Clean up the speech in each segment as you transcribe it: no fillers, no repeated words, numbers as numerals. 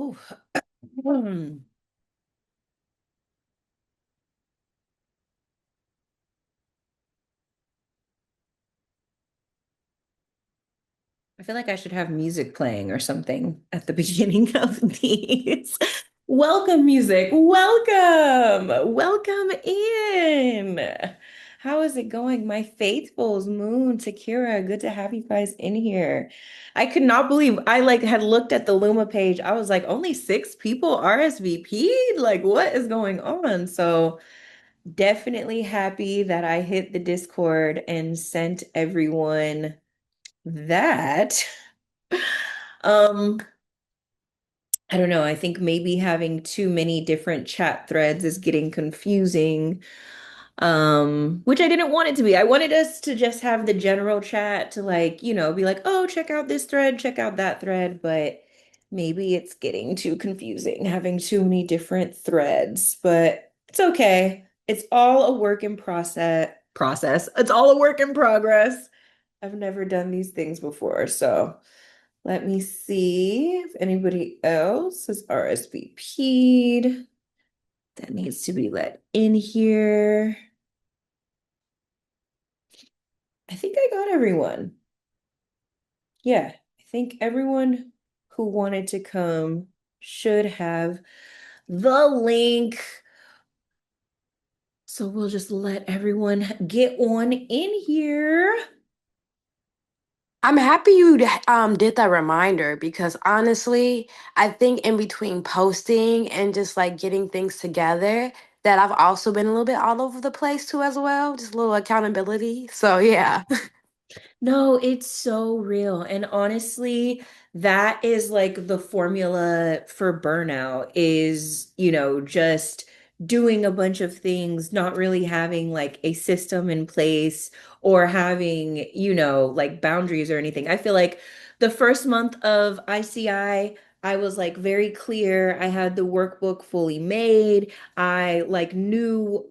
Oh, hmm. I feel like I should have music playing or something at the beginning of these. Welcome, music. Welcome. Welcome in. How is it going, my faithfuls? Moon, Takira, good to have you guys in here. I could not believe I had looked at the Luma page. I was like, only 6 people RSVP'd? Like, what is going on? So definitely happy that I hit the Discord and sent everyone that. Um, I don't know. I think maybe having too many different chat threads is getting confusing. Which I didn't want it to be. I wanted us to just have the general chat to be like, oh, check out this thread, check out that thread, but maybe it's getting too confusing having too many different threads, but it's okay. It's all a work in process. It's all a work in progress. I've never done these things before, so let me see if anybody else has RSVP'd that needs to be let in here. I think I got everyone. Yeah, I think everyone who wanted to come should have the link. So we'll just let everyone get on in here. I'm happy you did that reminder because honestly, I think in between posting and just like getting things together, that I've also been a little bit all over the place too as well, just a little accountability. So yeah. No, it's so real. And honestly, that is like the formula for burnout is, just doing a bunch of things, not really having like a system in place or having, like boundaries or anything. I feel like the first month of I was like very clear. I had the workbook fully made. I like knew,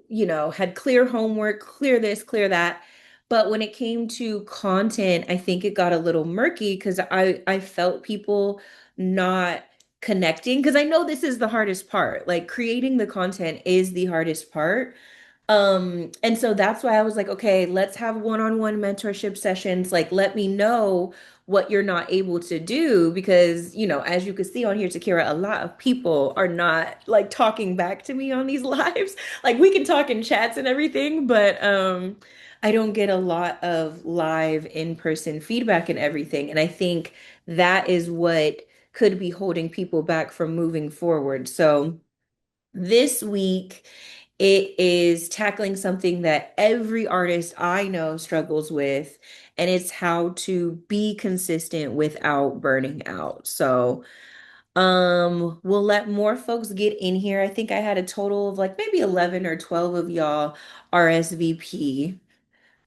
had clear homework, clear this, clear that. But when it came to content, I think it got a little murky because I felt people not connecting because I know this is the hardest part. Like creating the content is the hardest part. And so that's why I was like, okay, let's have one-on-one mentorship sessions. Like, let me know what you're not able to do because, as you can see on here, Takira, a lot of people are not like talking back to me on these lives. Like we can talk in chats and everything, but I don't get a lot of live in-person feedback and everything. And I think that is what could be holding people back from moving forward. So this week, it is tackling something that every artist I know struggles with, and it's how to be consistent without burning out. So, we'll let more folks get in here. I think I had a total of like maybe 11 or 12 of y'all RSVP.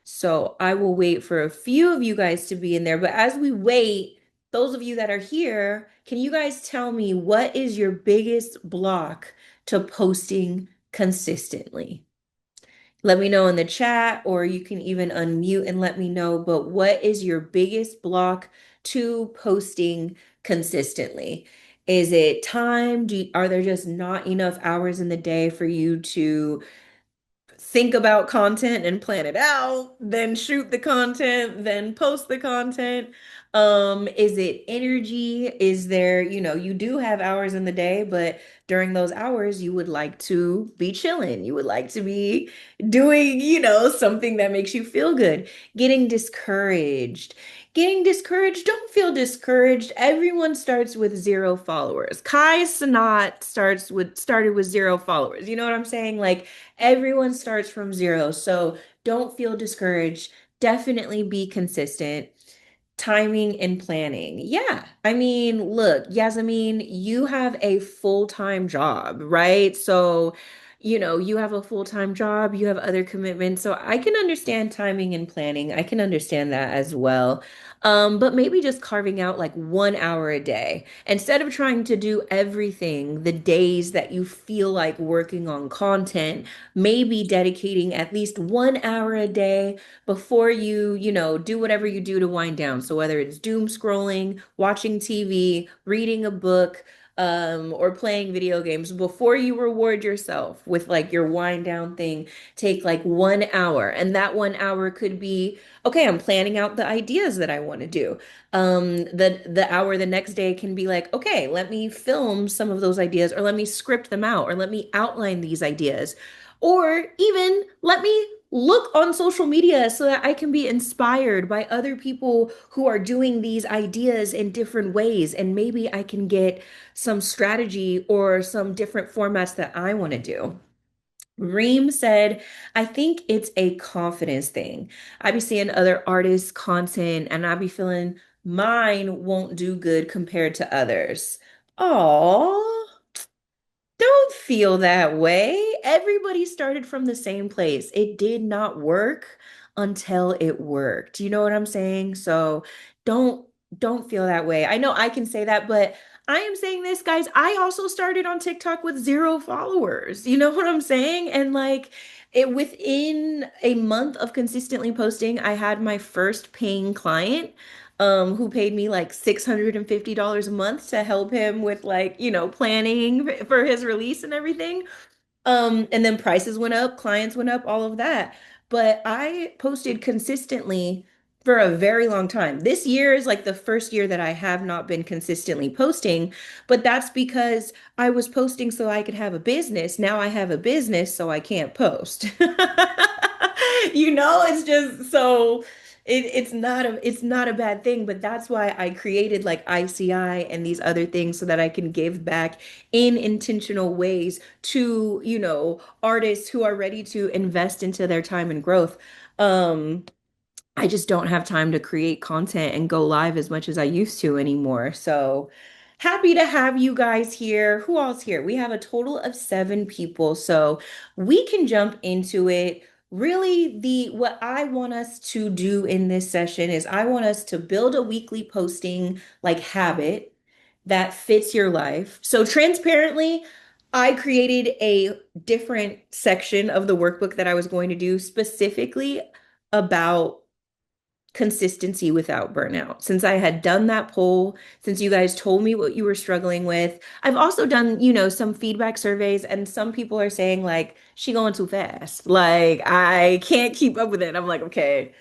So I will wait for a few of you guys to be in there. But as we wait, those of you that are here, can you guys tell me what is your biggest block to posting consistently? Let me know in the chat, or you can even unmute and let me know. But what is your biggest block to posting consistently? Is it time? Are there just not enough hours in the day for you to think about content and plan it out, then shoot the content, then post the content? Is it energy? Is there, you do have hours in the day, but during those hours, you would like to be chilling. You would like to be doing, something that makes you feel good. Getting discouraged. Getting discouraged, don't feel discouraged. Everyone starts with 0 followers. Kai Sanat started with 0 followers. You know what I'm saying? Like everyone starts from zero. So don't feel discouraged. Definitely be consistent. Timing and planning. Yeah. I mean, look, Yasmin, you have a full-time job, right? So, you have a full-time job, you have other commitments. So I can understand timing and planning. I can understand that as well. But maybe just carving out like 1 hour a day instead of trying to do everything the days that you feel like working on content, maybe dedicating at least 1 hour a day before you, do whatever you do to wind down. So whether it's doom scrolling, watching TV, reading a book, or playing video games, before you reward yourself with like your wind down thing, take like 1 hour. And that 1 hour could be, okay, I'm planning out the ideas that I want to do. The hour the next day can be like, okay, let me film some of those ideas, or let me script them out, or let me outline these ideas, or even let me look on social media so that I can be inspired by other people who are doing these ideas in different ways. And maybe I can get some strategy or some different formats that I want to do. Reem said, I think it's a confidence thing. I be seeing other artists' content and I be feeling mine won't do good compared to others. Aww. Don't feel that way. Everybody started from the same place. It did not work until it worked. You know what I'm saying? So don't don't feel that way. I know I can say that, but I am saying this, guys. I also started on TikTok with 0 followers. You know what I'm saying? And like it within a month of consistently posting, I had my first paying client who paid me like $650 a month to help him with like, planning for his release and everything. And then prices went up, clients went up, all of that. But I posted consistently for a very long time. This year is like the first year that I have not been consistently posting, but that's because I was posting so I could have a business. Now I have a business, so I can't post. It's just so it's not a bad thing, but that's why I created like ICI and these other things so that I can give back in intentional ways to, artists who are ready to invest into their time and growth. I just don't have time to create content and go live as much as I used to anymore. So happy to have you guys here. Who else here? We have a total of 7 people, so we can jump into it. Really, the what I want us to do in this session is I want us to build a weekly posting like habit that fits your life. So transparently, I created a different section of the workbook that I was going to do specifically about consistency without burnout. Since I had done that poll, since you guys told me what you were struggling with, I've also done, some feedback surveys, and some people are saying like, she going too fast. Like, I can't keep up with it. I'm like, okay,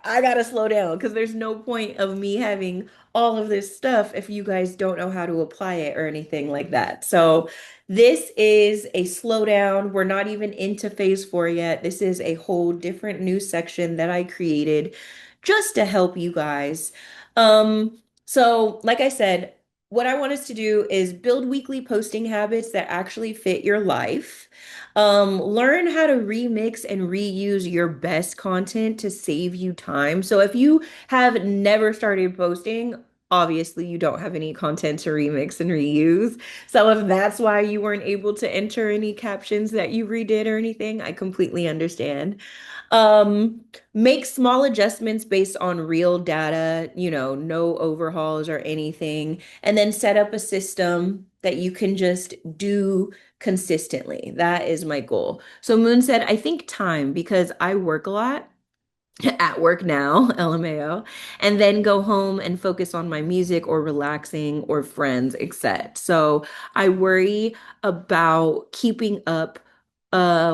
I gotta slow down because there's no point of me having all of this stuff if you guys don't know how to apply it or anything like that. So this is a slowdown. We're not even into phase 4 yet. This is a whole different new section that I created just to help you guys. So like I said, what I want us to do is build weekly posting habits that actually fit your life. Learn how to remix and reuse your best content to save you time. So if you have never started posting, obviously you don't have any content to remix and reuse. So if that's why you weren't able to enter any captions that you redid or anything, I completely understand. Um, Make small adjustments based on real data, no overhauls or anything, and then set up a system that you can just do consistently. That is my goal. So Moon said, I think time because I work a lot at work now, LMAO, and then go home and focus on my music or relaxing or friends, etc. So I worry about keeping up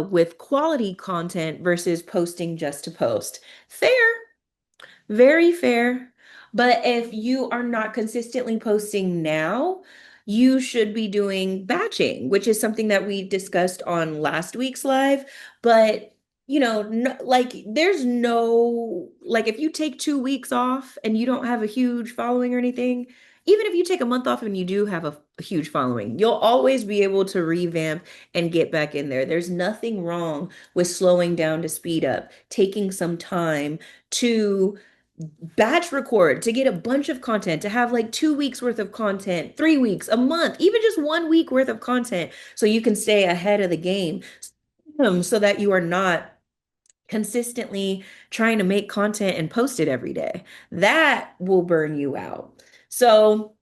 with quality content versus posting just to post. Fair, very fair. But if you are not consistently posting now, you should be doing batching, which is something that we discussed on last week's live. But, no, like there's no, like if you take 2 weeks off and you don't have a huge following or anything, even if you take a month off and you do have a huge following, you'll always be able to revamp and get back in there. There's nothing wrong with slowing down to speed up, taking some time to batch record, to get a bunch of content, to have like 2 weeks worth of content, 3 weeks, a month, even just 1 week worth of content so you can stay ahead of the game, so that you are not consistently trying to make content and post it every day. That will burn you out. So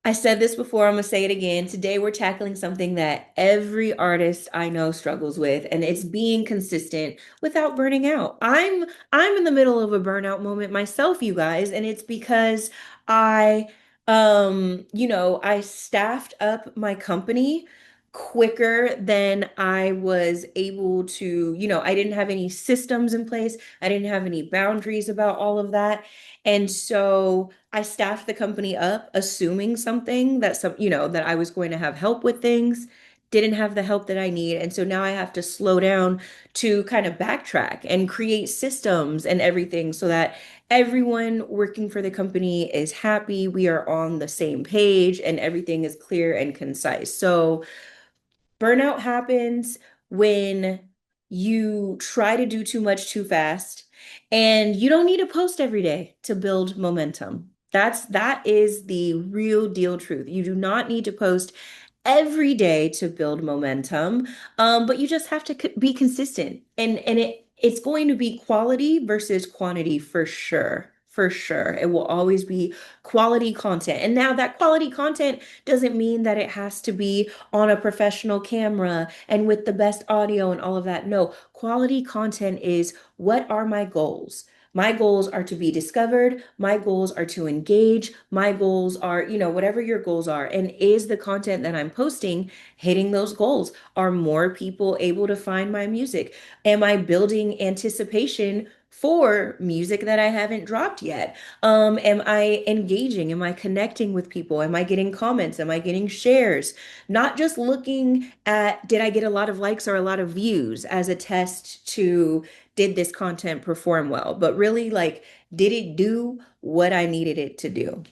I said this before, I'm gonna say it again. Today we're tackling something that every artist I know struggles with, and it's being consistent without burning out. I'm in the middle of a burnout moment myself, you guys, and it's because I I staffed up my company quicker than I was able to, I didn't have any systems in place. I didn't have any boundaries about all of that. And so I staffed the company up, assuming something that that I was going to have help with things, didn't have the help that I need. And so now I have to slow down to kind of backtrack and create systems and everything so that everyone working for the company is happy, we are on the same page, and everything is clear and concise. So, burnout happens when you try to do too much too fast, and you don't need to post every day to build momentum. That is the real deal truth. You do not need to post every day to build momentum. But you just have to be consistent, and it's going to be quality versus quantity for sure. For sure. It will always be quality content. And now that quality content doesn't mean that it has to be on a professional camera and with the best audio and all of that. No, quality content is, what are my goals? My goals are to be discovered. My goals are to engage. My goals are, whatever your goals are. And is the content that I'm posting hitting those goals? Are more people able to find my music? Am I building anticipation for music that I haven't dropped yet? Am I engaging? Am I connecting with people? Am I getting comments? Am I getting shares? Not just looking at, did I get a lot of likes or a lot of views as a test to, did this content perform well, but really like, did it do what I needed it to do?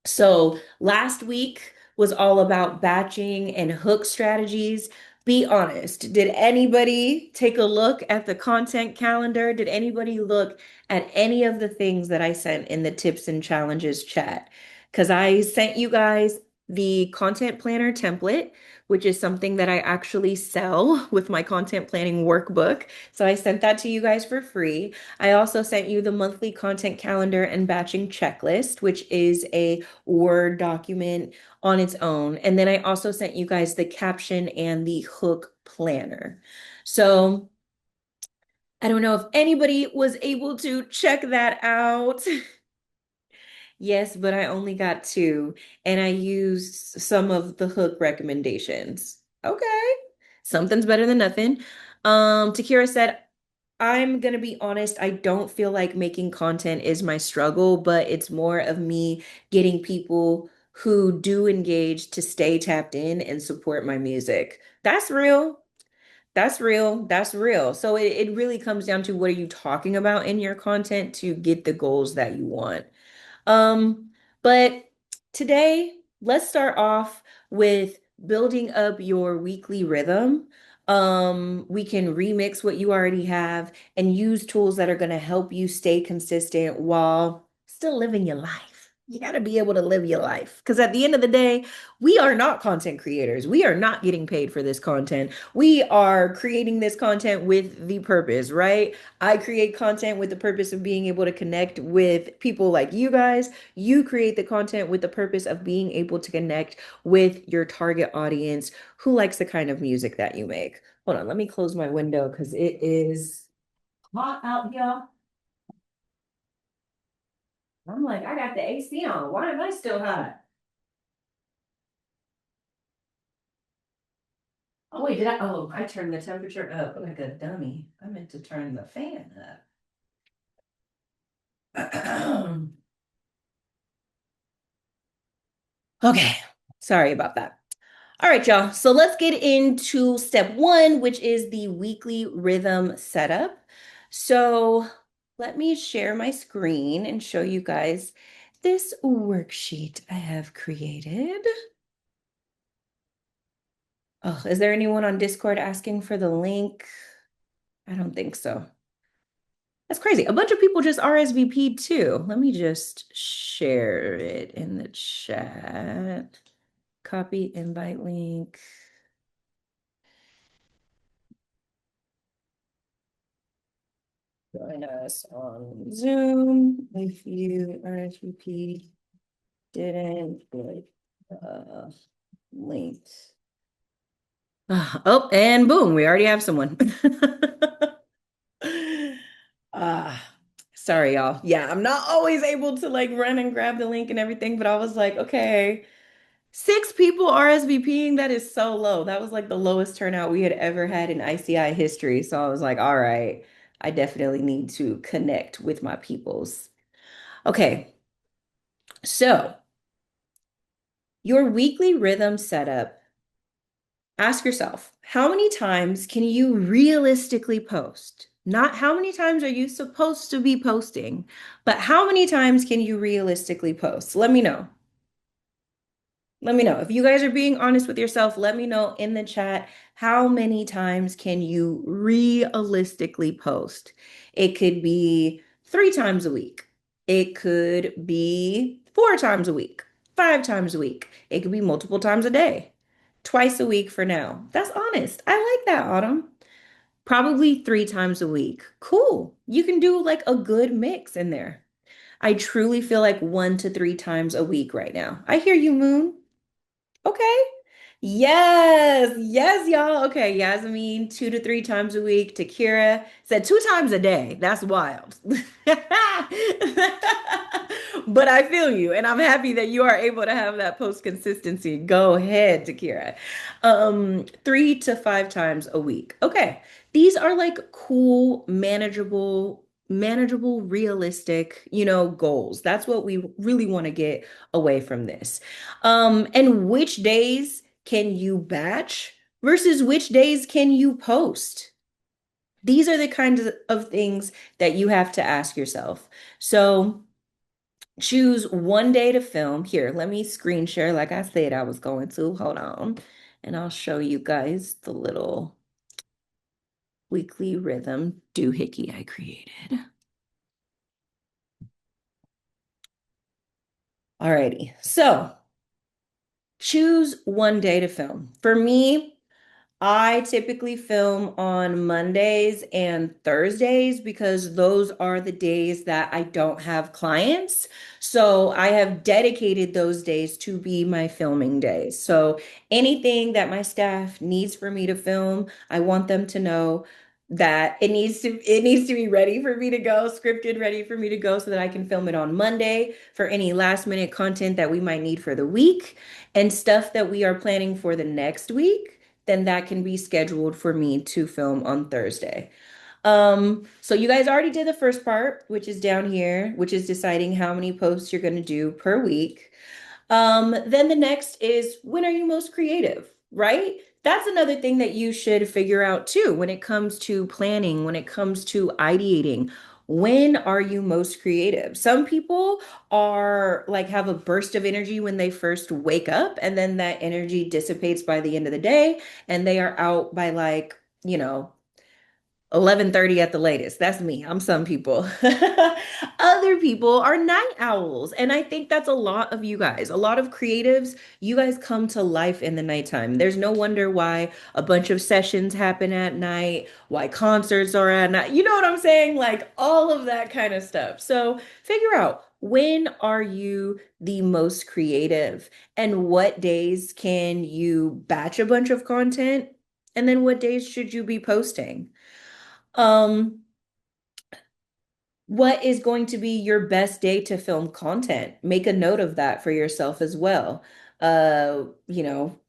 So last week was all about batching and hook strategies. Be honest. Did anybody take a look at the content calendar? Did anybody look at any of the things that I sent in the tips and challenges chat? Because I sent you guys the content planner template, which is something that I actually sell with my content planning workbook. So I sent that to you guys for free. I also sent you the monthly content calendar and batching checklist, which is a Word document on its own. And then I also sent you guys the caption and the hook planner. So I don't know if anybody was able to check that out. Yes, but I only got two, and I used some of the hook recommendations. Okay, something's better than nothing. Takira said, I'm gonna be honest, I don't feel like making content is my struggle, but it's more of me getting people who do engage to stay tapped in and support my music. That's real. That's real. That's real. So it really comes down to, what are you talking about in your content to get the goals that you want? But today, let's start off with building up your weekly rhythm. We can remix what you already have and use tools that are going to help you stay consistent while still living your life. You got to be able to live your life, because at the end of the day, we are not content creators. We are not getting paid for this content. We are creating this content with the purpose, right? I create content with the purpose of being able to connect with people like you guys. You create the content with the purpose of being able to connect with your target audience who likes the kind of music that you make. Hold on, let me close my window because it is hot out here. I'm like, I got the AC on. Why am I still hot? Oh, wait, did I? Oh, I turned the temperature up like a dummy. I meant to turn the fan up. Okay, sorry about that. All right, y'all. So let's get into step one, which is the weekly rhythm setup. So let me share my screen and show you guys this worksheet I have created. Oh, is there anyone on Discord asking for the link? I don't think so. That's crazy. A bunch of people just RSVP'd too. Let me just share it in the chat. Copy invite link. Join us on Zoom if you RSVP didn't get the link. Oh, and boom, we already have someone. Ah, Sorry, y'all. Yeah, I'm not always able to like run and grab the link and everything, but I was like, okay, 6 people RSVPing, that is so low. That was like the lowest turnout we had ever had in ICI history. So I was like, all right, I definitely need to connect with my peoples. Okay, so your weekly rhythm setup, ask yourself, how many times can you realistically post? Not how many times are you supposed to be posting, but how many times can you realistically post? Let me know. Let me know. If you guys are being honest with yourself, let me know in the chat how many times can you realistically post? It could be 3 times a week. It could be 4 times a week, 5 times a week. It could be multiple times a day, twice a week for now. That's honest. I like that, Autumn. Probably 3 times a week. Cool. You can do like a good mix in there. I truly feel like 1 to 3 times a week right now. I hear you, Moon. Okay. Yes, yes, y'all. Okay, Yasmin, 2 to 3 times a week. Takira said 2 times a day. That's wild. But I feel you, and I'm happy that you are able to have that post consistency. Go ahead, Takira. 3 to 5 times a week. Okay, these are like cool, manageable, realistic, goals. That's what we really want to get away from this. And which days can you batch versus which days can you post? These are the kinds of things that you have to ask yourself. So choose one day to film. Here, let me screen share like I said I was going to. Hold on. And I'll show you guys the little weekly rhythm doohickey I created. Alrighty. So choose one day to film. For me, I typically film on Mondays and Thursdays because those are the days that I don't have clients. So I have dedicated those days to be my filming days. So anything that my staff needs for me to film, I want them to know that it needs to be ready for me to go, scripted, ready for me to go so that I can film it on Monday for any last minute content that we might need for the week and stuff that we are planning for the next week, then that can be scheduled for me to film on Thursday. So you guys already did the first part, which is down here, which is deciding how many posts you're going to do per week. Then the next is when are you most creative, right? That's another thing that you should figure out too when it comes to planning, when it comes to ideating. When are you most creative? Some people are like have a burst of energy when they first wake up, and then that energy dissipates by the end of the day, and they are out by like, 11:30 at the latest. That's me. I'm some people. Other people are night owls. And I think that's a lot of you guys. A lot of creatives, you guys come to life in the nighttime. There's no wonder why a bunch of sessions happen at night, why concerts are at night. You know what I'm saying? Like all of that kind of stuff. So figure out when are you the most creative and what days can you batch a bunch of content? And then what days should you be posting? Um, what is going to be your best day to film content? Make a note of that for yourself as well. Uh, you know,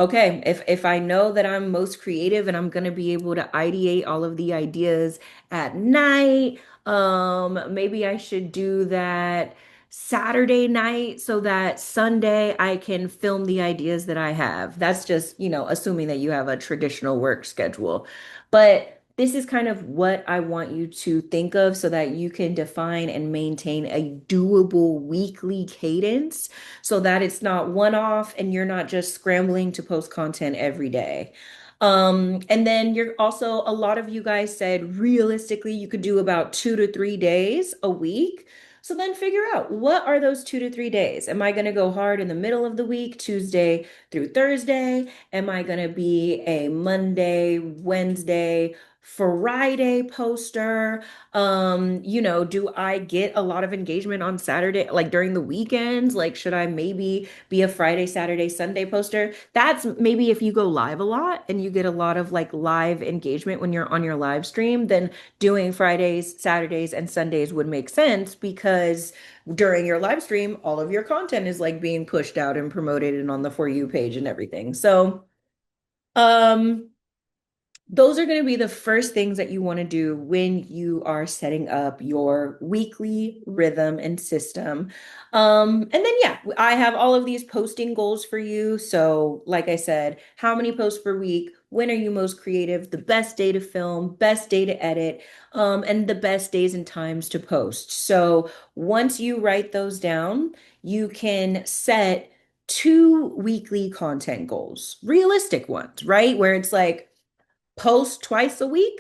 Okay, if I know that I'm most creative and I'm gonna be able to ideate all of the ideas at night, maybe I should do that Saturday night so that Sunday I can film the ideas that I have. That's just, assuming that you have a traditional work schedule. But this is kind of what I want you to think of so that you can define and maintain a doable weekly cadence so that it's not one off and you're not just scrambling to post content every day. And then you're also, a lot of you guys said realistically you could do about 2 to 3 days a week. So then figure out what are those 2 to 3 days? Am I going to go hard in the middle of the week, Tuesday through Thursday? Am I going to be a Monday, Wednesday? Friday poster? Do I get a lot of engagement on Saturday, like during the weekends? Like, should I maybe be a Friday, Saturday, Sunday poster? That's maybe if you go live a lot and you get a lot of like live engagement when you're on your live stream, then doing Fridays, Saturdays, and Sundays would make sense because during your live stream, all of your content is like being pushed out and promoted and on the For You page and everything. So, um, those are going to be the first things that you want to do when you are setting up your weekly rhythm and system. And then, yeah, I have all of these posting goals for you. So, like I said, how many posts per week? When are you most creative? The best day to film, best day to edit, and the best days and times to post. So, once you write those down, you can set two weekly content goals, realistic ones, right? Where it's like, post twice a week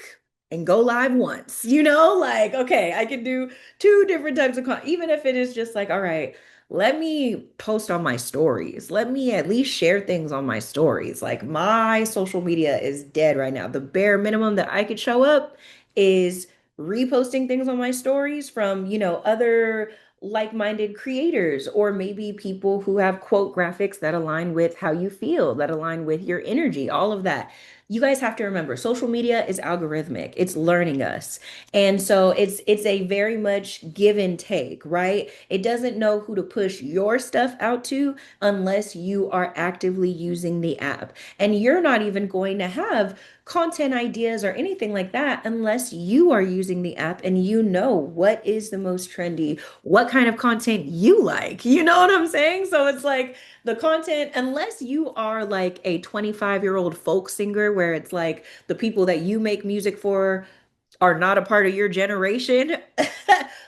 and go live once. Like, okay, I can do two different types of content, even if it is just like, all right, let me post on my stories. Let me at least share things on my stories. Like, my social media is dead right now. The bare minimum that I could show up is reposting things on my stories from, other like-minded creators, or maybe people who have quote graphics that align with how you feel, that align with your energy, all of that. You guys have to remember, social media is algorithmic. It's learning us. And so it's a very much give and take, right? It doesn't know who to push your stuff out to unless you are actively using the app. And you're not even going to have content ideas or anything like that unless you are using the app and you know what is the most trendy, what kind of content you like. You know what I'm saying? So it's like, the content, unless you are like a 25-year-old folk singer where it's like the people that you make music for are not a part of your generation,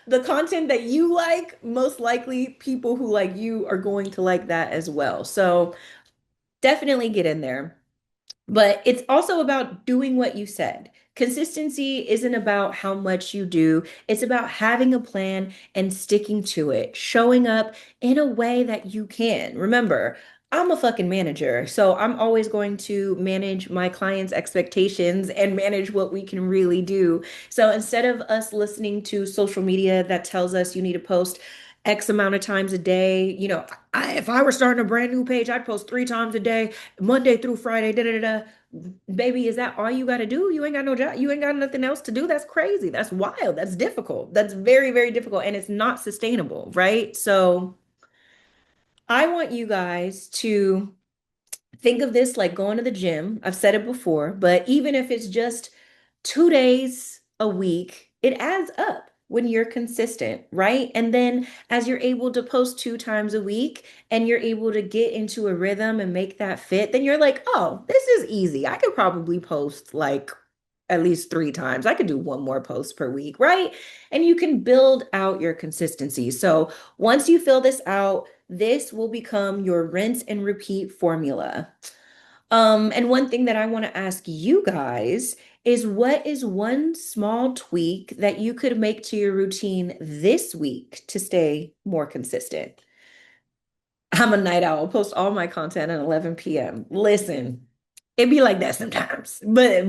the content that you like, most likely people who like you are going to like that as well. So definitely get in there. But it's also about doing what you said. Consistency isn't about how much you do, it's about having a plan and sticking to it, showing up in a way that you can. Remember, I'm a fucking manager, so I'm always going to manage my clients' expectations and manage what we can really do. So instead of us listening to social media that tells us you need to post X amount of times a day, if I were starting a brand new page, I'd post 3 times a day, Monday through Friday, da da da. Baby, is that all you got to do? You ain't got no job. You ain't got nothing else to do. That's crazy. That's wild. That's difficult. That's very, very difficult. And it's not sustainable, right? So I want you guys to think of this like going to the gym. I've said it before, but even if it's just 2 days a week, it adds up when you're consistent, right? And then as you're able to post 2 times a week and you're able to get into a rhythm and make that fit, then you're like, oh, this is easy. I could probably post like at least 3 times. I could do one more post per week, right? And you can build out your consistency. So once you fill this out, this will become your rinse and repeat formula. And one thing that I want to ask you guys is, what is one small tweak that you could make to your routine this week to stay more consistent? I'm a night owl. Post all my content at 11 p.m. Listen, it be like that sometimes, but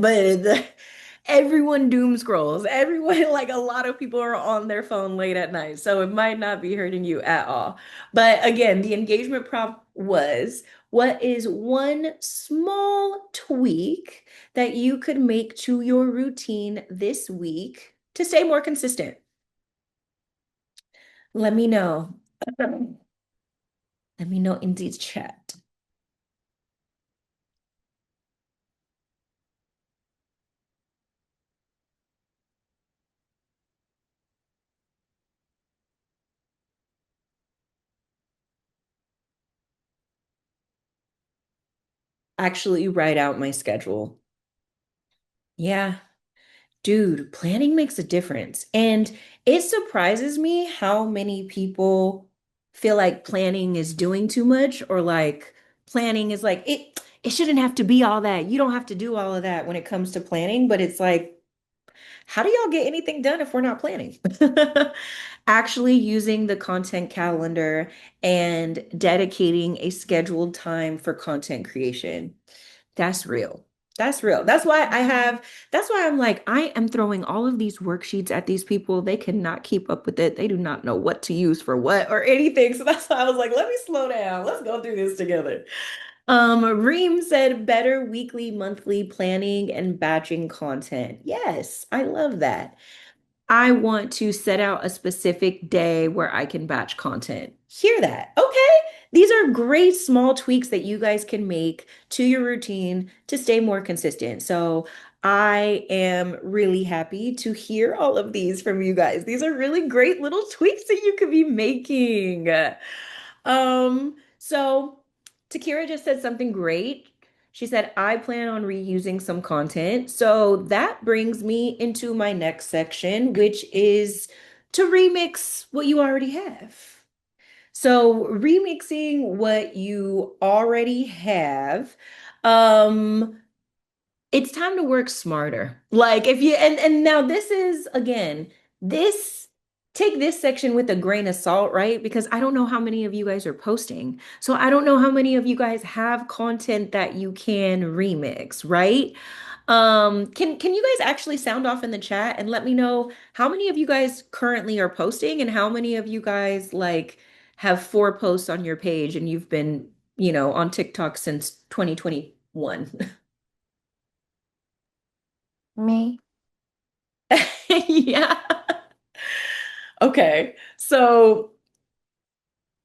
everyone doom scrolls. Everyone, like a lot of people are on their phone late at night, so it might not be hurting you at all. But again, the engagement prompt was, what is one small tweak that you could make to your routine this week to stay more consistent? Let me know. Let me know in the chat. Actually write out my schedule. Yeah, dude, planning makes a difference. And it surprises me how many people feel like planning is doing too much, or like planning is like it shouldn't have to be all that. You don't have to do all of that when it comes to planning, but it's like, how do y'all get anything done if we're not planning? Actually using the content calendar and dedicating a scheduled time for content creation. That's real. That's real. That's why I'm like, I am throwing all of these worksheets at these people. They cannot keep up with it. They do not know what to use for what or anything. So that's why I was like, let me slow down. Let's go through this together. Reem said better weekly, monthly planning and batching content. Yes, I love that. I want to set out a specific day where I can batch content. Hear that? Okay. These are great small tweaks that you guys can make to your routine to stay more consistent. So I am really happy to hear all of these from you guys. These are really great little tweaks that you could be making. So Takira just said something great. She said, I plan on reusing some content. So that brings me into my next section, which is to remix what you already have. So remixing what you already have. Um, it's time to work smarter. Like if you and now this is again, this take this section with a grain of salt, right? Because I don't know how many of you guys are posting. So I don't know how many of you guys have content that you can remix, right? Can you guys actually sound off in the chat and let me know how many of you guys currently are posting and how many of you guys like have 4 posts on your page and you've been, on TikTok since 2021? Me? Yeah. Okay. So,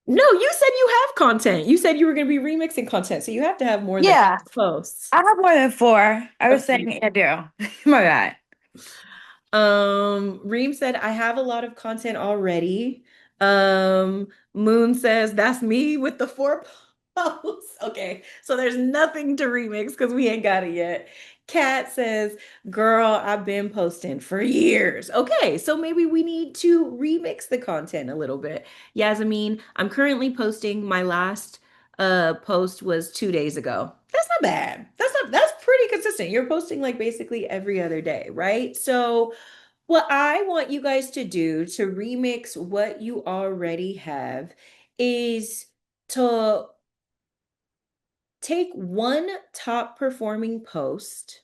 no, you said you have content. You said you were going to be remixing content. So you have to have more than Yeah, 4 posts. I have more than four. I was Okay. saying I do. My bad. Reem said, I have a lot of content already. Moon says, that's me with the 4 posts. Okay, so there's nothing to remix because we ain't got it yet. Kat says, girl, I've been posting for years. Okay, so maybe we need to remix the content a little bit. Yasmin, I'm currently posting my last post was 2 days ago. That's not bad. That's pretty consistent. You're posting like basically every other day, right? So what I want you guys to do to remix what you already have is to take one top performing post.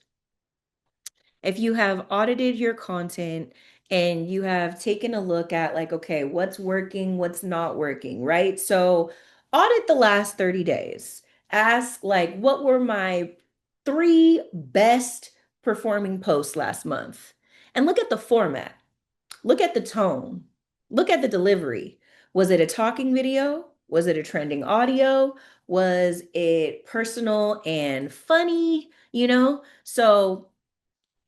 If you have audited your content and you have taken a look at, like, okay, what's working, what's not working, right? So audit the last 30 days. Ask, like, what were my 3 best performing posts last month? And look at the format. Look at the tone. Look at the delivery. Was it a talking video? Was it a trending audio? Was it personal and funny? So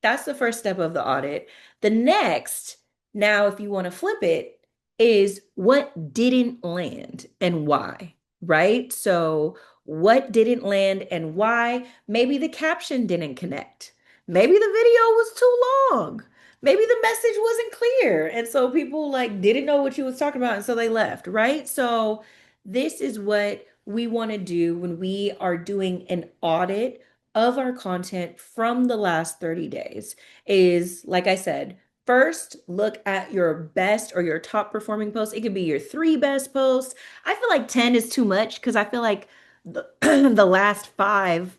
that's the first step of the audit. The next, now, if you want to flip it, is what didn't land and why, right? So, what didn't land and why? Maybe the caption didn't connect. Maybe the video was too long. Maybe the message wasn't clear. And so people like didn't know what you was talking about and so they left, right? So, this is what we want to do when we are doing an audit of our content from the last 30 days is, like I said, first look at your best or your top performing posts. It could be your 3 best posts. I feel like 10 is too much because I feel like the, the last 5,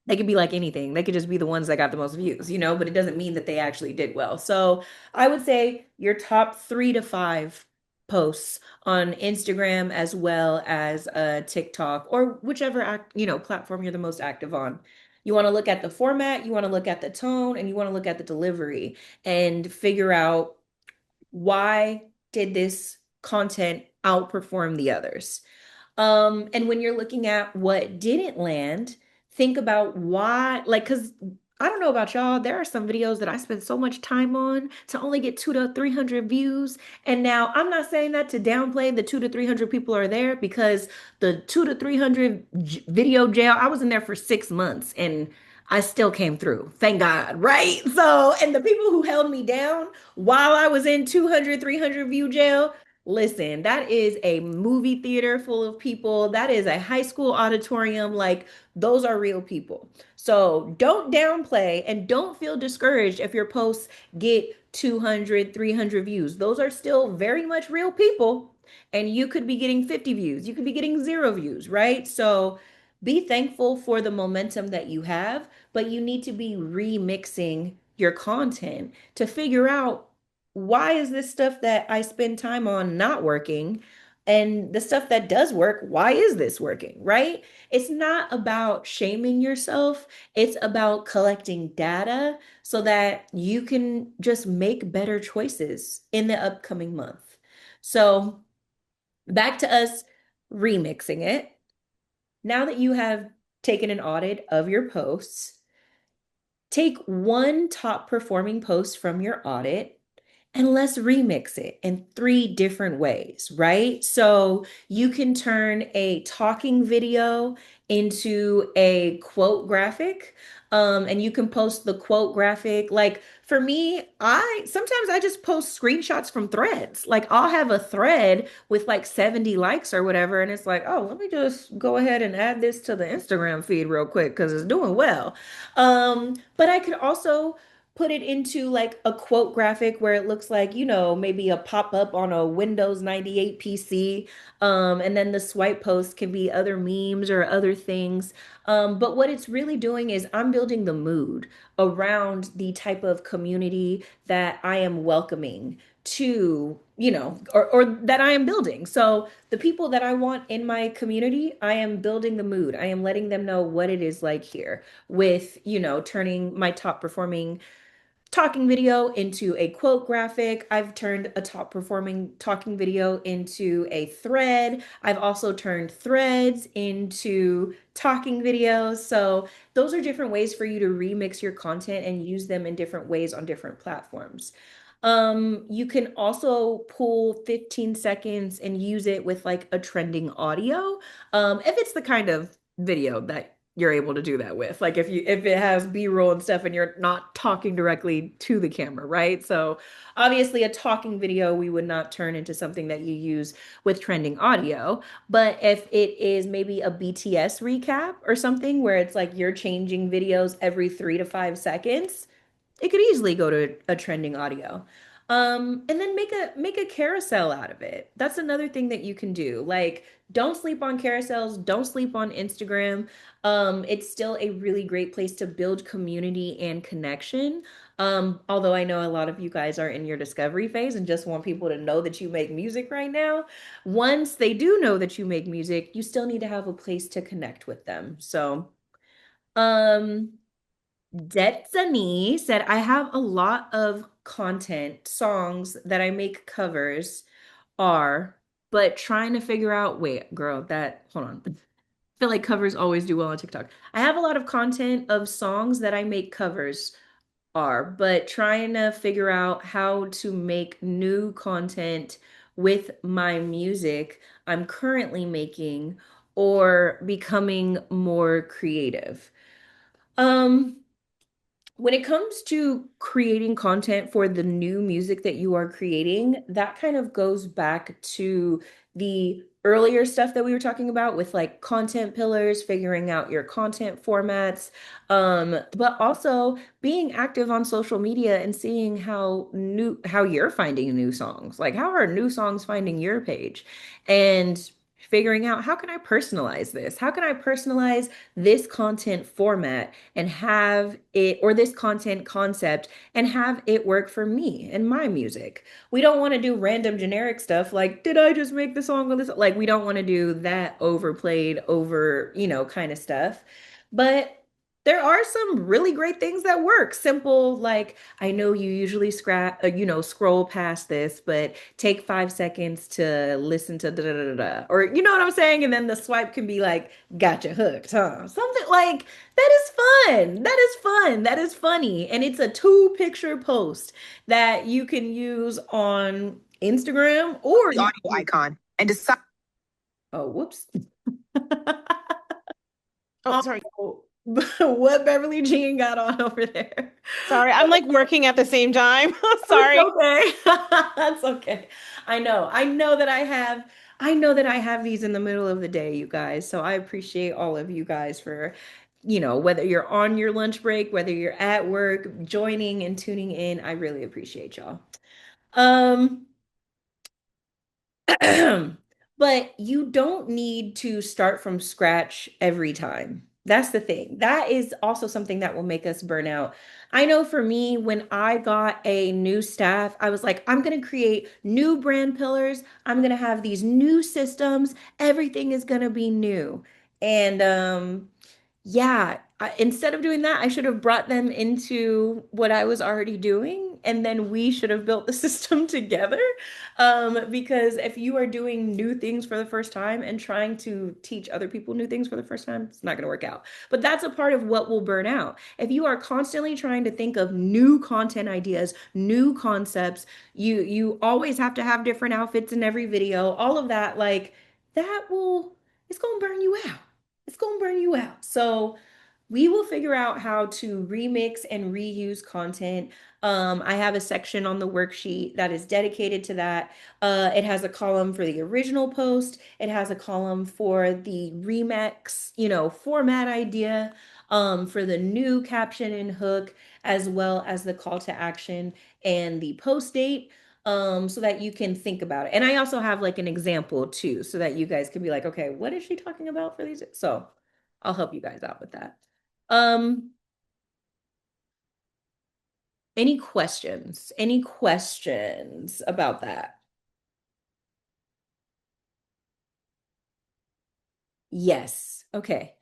they could be like anything. They could just be the ones that got the most views, but it doesn't mean that they actually did well. So I would say your top 3 to 5 posts on Instagram as well as TikTok or whichever platform you're the most active on. You want to look at the format, you want to look at the tone, and you want to look at the delivery and figure out why did this content outperform the others. And when you're looking at what didn't land, think about why, like, because I don't know about y'all, there are some videos that I spend so much time on to only get 2 to 300 views. And now I'm not saying that to downplay the 2 to 300 people are there because the 2 to 300 video jail, I was in there for 6 months and I still came through. Thank God, right? So, and the people who held me down while I was in 200, 300 view jail, listen, that is a movie theater full of people. That is a high school auditorium. Like, those are real people. So don't downplay and don't feel discouraged if your posts get 200, 300 views. Those are still very much real people. And you could be getting 50 views. You could be getting 0 views, right? So Be thankful for the momentum that you have, but you need to be remixing your content to figure out why is this stuff that I spend time on not working? And the stuff that does work, why is this working, right? It's not about shaming yourself. It's about collecting data so that you can just make better choices in the upcoming month. So, back to us remixing it. Now that you have taken an audit of your posts, take one top performing post from your audit and let's remix it in three different ways, right? So you can turn a talking video into a quote graphic. And you can post the quote graphic. Like for me, I sometimes I just post screenshots from threads. Like I'll have a thread with like 70 likes or whatever, and it's like, oh, let me just go ahead and add this to the Instagram feed real quick because it's doing well. But I could also put it into like a quote graphic where it looks like, maybe a pop-up on a Windows 98 PC. And then the swipe post can be other memes or other things. But what it's really doing is I'm building the mood around the type of community that I am welcoming to, or that I am building. So the people that I want in my community, I am building the mood. I am letting them know what it is like here with, turning my top performing talking video into a quote graphic. I've turned a top performing talking video into a thread. I've also turned threads into talking videos. So those are different ways for you to remix your content and use them in different ways on different platforms. You can also pull 15 seconds and use it with like a trending audio. If it's the kind of video that you're able to do that with. Like if it has B-roll and stuff and you're not talking directly to the camera, right? So obviously a talking video we would not turn into something that you use with trending audio. But if it is maybe a BTS recap or something where it's like you're changing videos every 3 to 5 seconds, it could easily go to a trending audio. And then make a carousel out of it. That's another thing that you can do. Like, don't sleep on carousels, don't sleep on Instagram. It's still a really great place to build community and connection. Although I know a lot of you guys are in your discovery phase and just want people to know that you make music right now. Once they do know that you make music, you still need to have a place to connect with them. So, um, Detsani said, I have a lot of content, songs that I make covers are, but trying to figure out, wait, girl, hold on. I feel like covers always do well on TikTok. I have a lot of content of songs that I make covers are, but trying to figure out how to make new content with my music I'm currently making or becoming more creative. Um, when it comes to creating content for the new music that you are creating, that kind of goes back to the earlier stuff that we were talking about with like content pillars, figuring out your content formats, but also being active on social media and seeing how you're finding new songs. Like how are new songs finding your page? And figuring out how can I personalize this? How can I personalize this content format and have it, or this content concept, and have it work for me and my music? We don't want to do random generic stuff like, did I just make the song with this? Like, we don't want to do that overplayed, kind of stuff. But there are some really great things that work. Simple, like I know you usually scroll past this, but take 5 seconds to listen to da da da da, or you know what I'm saying, and then the swipe can be like, "Gotcha hooked," huh? Something like that is fun. That is fun. That is funny, and it's a two-picture post that you can use on Instagram or The audio icon and decide. Oh, whoops. Oh, sorry. Oh, what Beverly Jean got on over there? Sorry. I'm like working at the same time. Sorry. It's okay. That's okay. I know that I have these in the middle of the day, you guys. So I appreciate all of you guys for, whether you're on your lunch break, whether you're at work, joining and tuning in. I really appreciate y'all. Um, But you don't need to start from scratch every time. That's the thing. That is also something that will make us burn out. I know for me, when I got a new staff, I was like, I'm going to create new brand pillars. I'm going to have these new systems. Everything is going to be new. And yeah, instead of doing that, I should have brought them into what I was already doing, and then we should have built the system together. Because if you are doing new things for the first time and trying to teach other people new things for the first time, it's not going to work out. But that's a part of what will burn out. If you are constantly trying to think of new content ideas, new concepts, you always have to have different outfits in every video, all of that, like that will, it's going to burn you out. It's going to burn you out. So we will figure out how to remix and reuse content. I have a section on the worksheet that is dedicated to that. It has a column for the original post. It has a column for the remix, format idea, for the new caption and hook, as well as the call to action and the post date, so that you can think about it. And I also have like an example too, so that you guys can be like, okay, what is she talking about for these? So I'll help you guys out with that. Um, any questions? Any questions about that? Yes. Okay.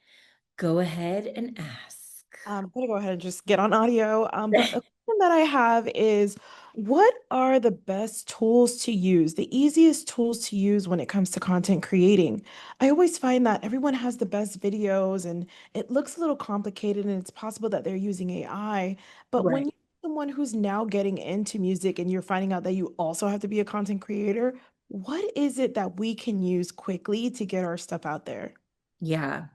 Go ahead and ask. I'm gonna go ahead and just get on audio. But a question that I have is, what are the best tools to use, the easiest tools to use when it comes to content creating? I always find that everyone has the best videos and it looks a little complicated and it's possible that they're using AI. But when Right. you're someone who's now getting into music and you're finding out that you also have to be a content creator, what is it that we can use quickly to get our stuff out there? Yeah.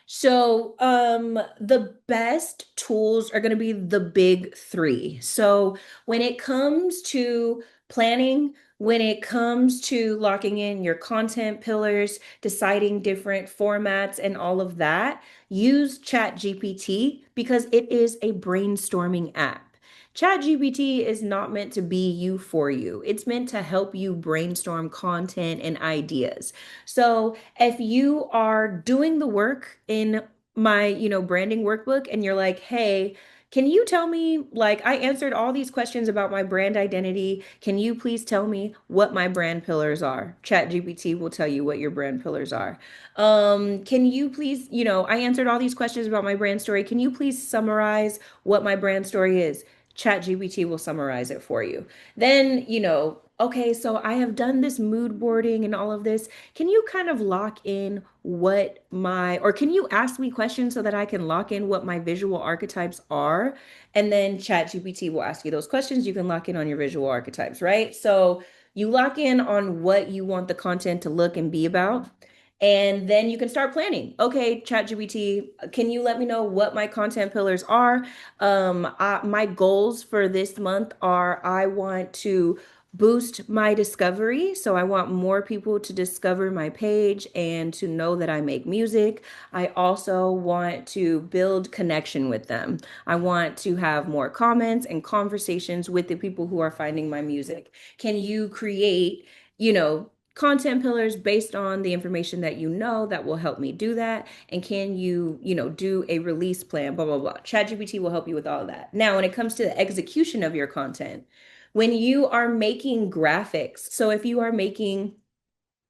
So, the best tools are going to be the big three. So, when it comes to planning, when it comes to locking in your content pillars, deciding different formats and all of that, use ChatGPT because it is a brainstorming app. ChatGPT is not meant to be you for you. It's meant to help you brainstorm content and ideas. So, if you are doing the work in my, branding workbook and you're like, hey, can you tell me, like, I answered all these questions about my brand identity. Can you please tell me what my brand pillars are? ChatGPT will tell you what your brand pillars are. Can you please, I answered all these questions about my brand story. Can you please summarize what my brand story is? ChatGPT will summarize it for you. Then, okay, so I have done this mood boarding and all of this. Can you kind of lock in or can you ask me questions so that I can lock in what my visual archetypes are? And then ChatGPT will ask you those questions. You can lock in on your visual archetypes, right? So you lock in on what you want the content to look and be about. And then you can start planning. Okay, ChatGPT, can you let me know what my content pillars are? My goals for this month are I want to boost my discovery. So I want more people to discover my page and to know that I make music. I also want to build connection with them. I want to have more comments and conversations with the people who are finding my music. Can you create, content pillars based on the information that you know that will help me do that? And can you, do a release plan, blah, blah, blah. ChatGPT will help you with all of that. Now, when it comes to the execution of your content, when you are making graphics, so if you are making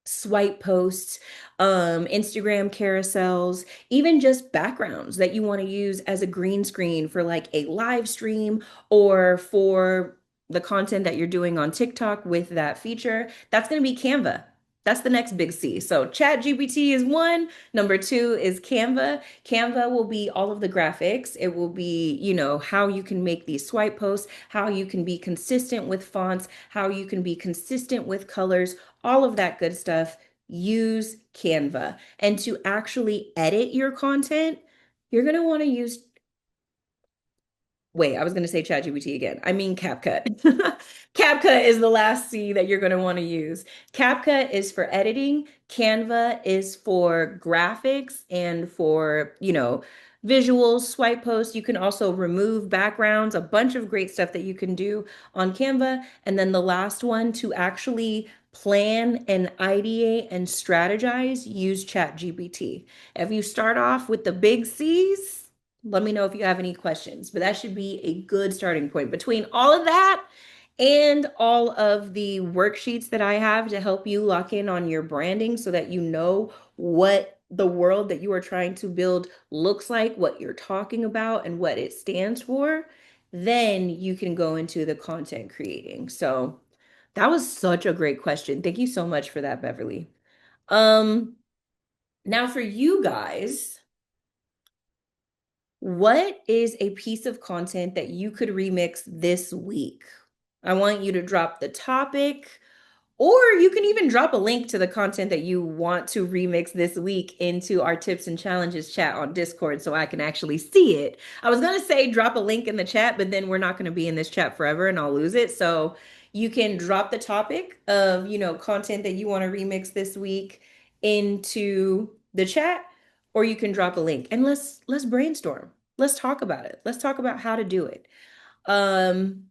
swipe posts, Instagram carousels, even just backgrounds that you want to use as a green screen for like a live stream or for the content that you're doing on TikTok with that feature, that's going to be Canva. That's the next big C. So ChatGPT is one. Number two is Canva. Canva will be all of the graphics. It will be, how you can make these swipe posts, how you can be consistent with fonts, how you can be consistent with colors, all of that good stuff. Use Canva. And to actually edit your content, you're going to want to use, wait, I was going to say ChatGPT again. I mean CapCut. CapCut is the last C that you're going to want to use. CapCut is for editing. Canva is for graphics and for, visuals, swipe posts. You can also remove backgrounds, a bunch of great stuff that you can do on Canva. And then the last one to actually plan and ideate and strategize, use ChatGPT. If you start off with the big C's, let me know if you have any questions, but that should be a good starting point. Between all of that and all of the worksheets that I have to help you lock in on your branding so that you know what the world that you are trying to build looks like, what you're talking about, and what it stands for, then you can go into the content creating. So that was such a great question. Thank you so much for that, Beverly. Um, Now for you guys, what is a piece of content that you could remix this week? I want you to drop the topic, or you can even drop a link to the content that you want to remix this week into our tips and challenges chat on Discord so I can actually see it. I was going to say drop a link in the chat, but then we're not going to be in this chat forever and I'll lose it. So you can drop the topic of, content that you want to remix this week into the chat, or you can drop a link and let's brainstorm. Let's talk about it. Let's talk about how to do it. Um,